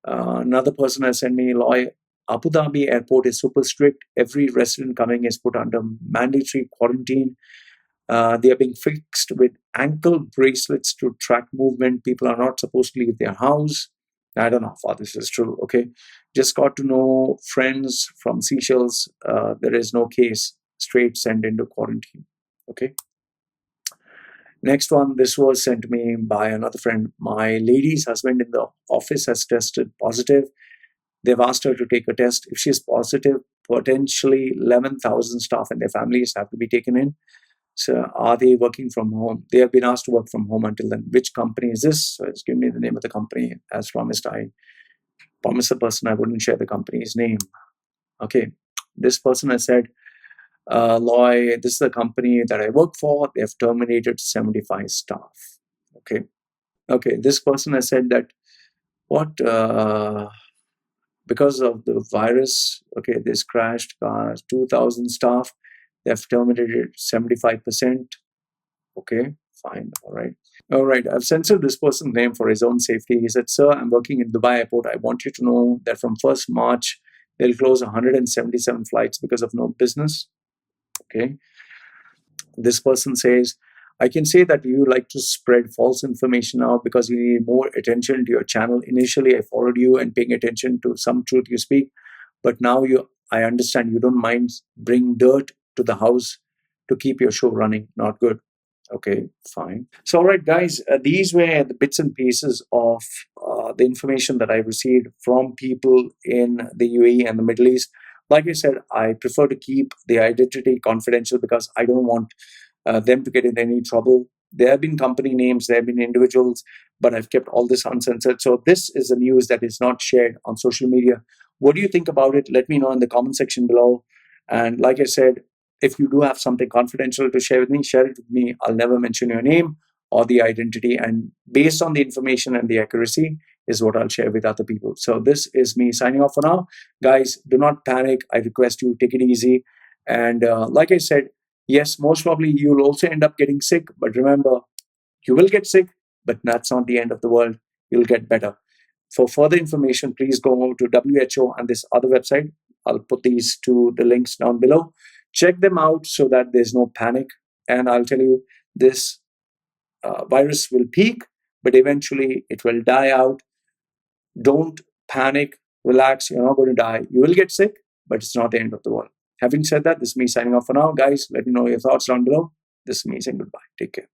Another person has sent me, Loy, Abu Dhabi airport is super strict. Every resident coming is put under mandatory quarantine. They are being fixed with ankle bracelets to track movement. People are not supposed to leave their house. I don't know how far this is true. Okay. Just got to know friends from Seychelles. There is no case. Straight sent into quarantine. Okay. Next one, this was sent to me by another friend. My lady's husband in the office has tested positive. They've asked her to take a test. If she's positive, potentially 11,000 staff and their families have to be taken in. So are they working from home? They have been asked to work from home until then. Which company is this? So it's given me the name of the company. As promised, I promised the person I wouldn't share the company's name. Okay. This person has said, Loy, this is the company that I work for. They have terminated 75 staff. Okay. Okay. This person has said that because of the virus, okay, this crashed cars, 2,000 staff, they have terminated 75%. Okay, fine, all right. All right, I've censored this person's name for his own safety. He said, sir, I'm working in Dubai airport. I want you to know that from 1st March, they'll close 177 flights because of no business. Okay. This person says, I can say that you like to spread false information now because you need more attention to your channel. Initially, I followed you and paying attention to some truth you speak, but now I understand you don't mind bring dirt to the house to keep your show running. Not good. Okay, fine. So, all right, guys, these were the bits and pieces of the information that I received from people in the UAE and the Middle East. Like I said, I prefer to keep the identity confidential because I don't want them to get in any trouble. There have been company names, there have been individuals, but I've kept all this uncensored. So this is the news that is not shared on social media. What do you think about it? Let me know in the comment section below. And like I said, if you do have something confidential to share with me, share it with me. I'll never mention your name or the identity. And based on the information and the accuracy is what I'll share with other people. So this is me signing off for now. Guys, do not panic. I request you take it easy. And like I said, yes, most probably you'll also end up getting sick. But remember, you will get sick, but that's not the end of the world. You'll get better. For further information, please go to WHO and this other website. I'll put these the links down below. Check them out so that there's no panic. And I'll tell you, this virus will peak, but eventually it will die out. Don't panic. Relax. You're not going to die. You will get sick, but it's not the end of the world. Having said that, this is me signing off for now. Guys, let me know your thoughts down below. This is me saying goodbye. Take care.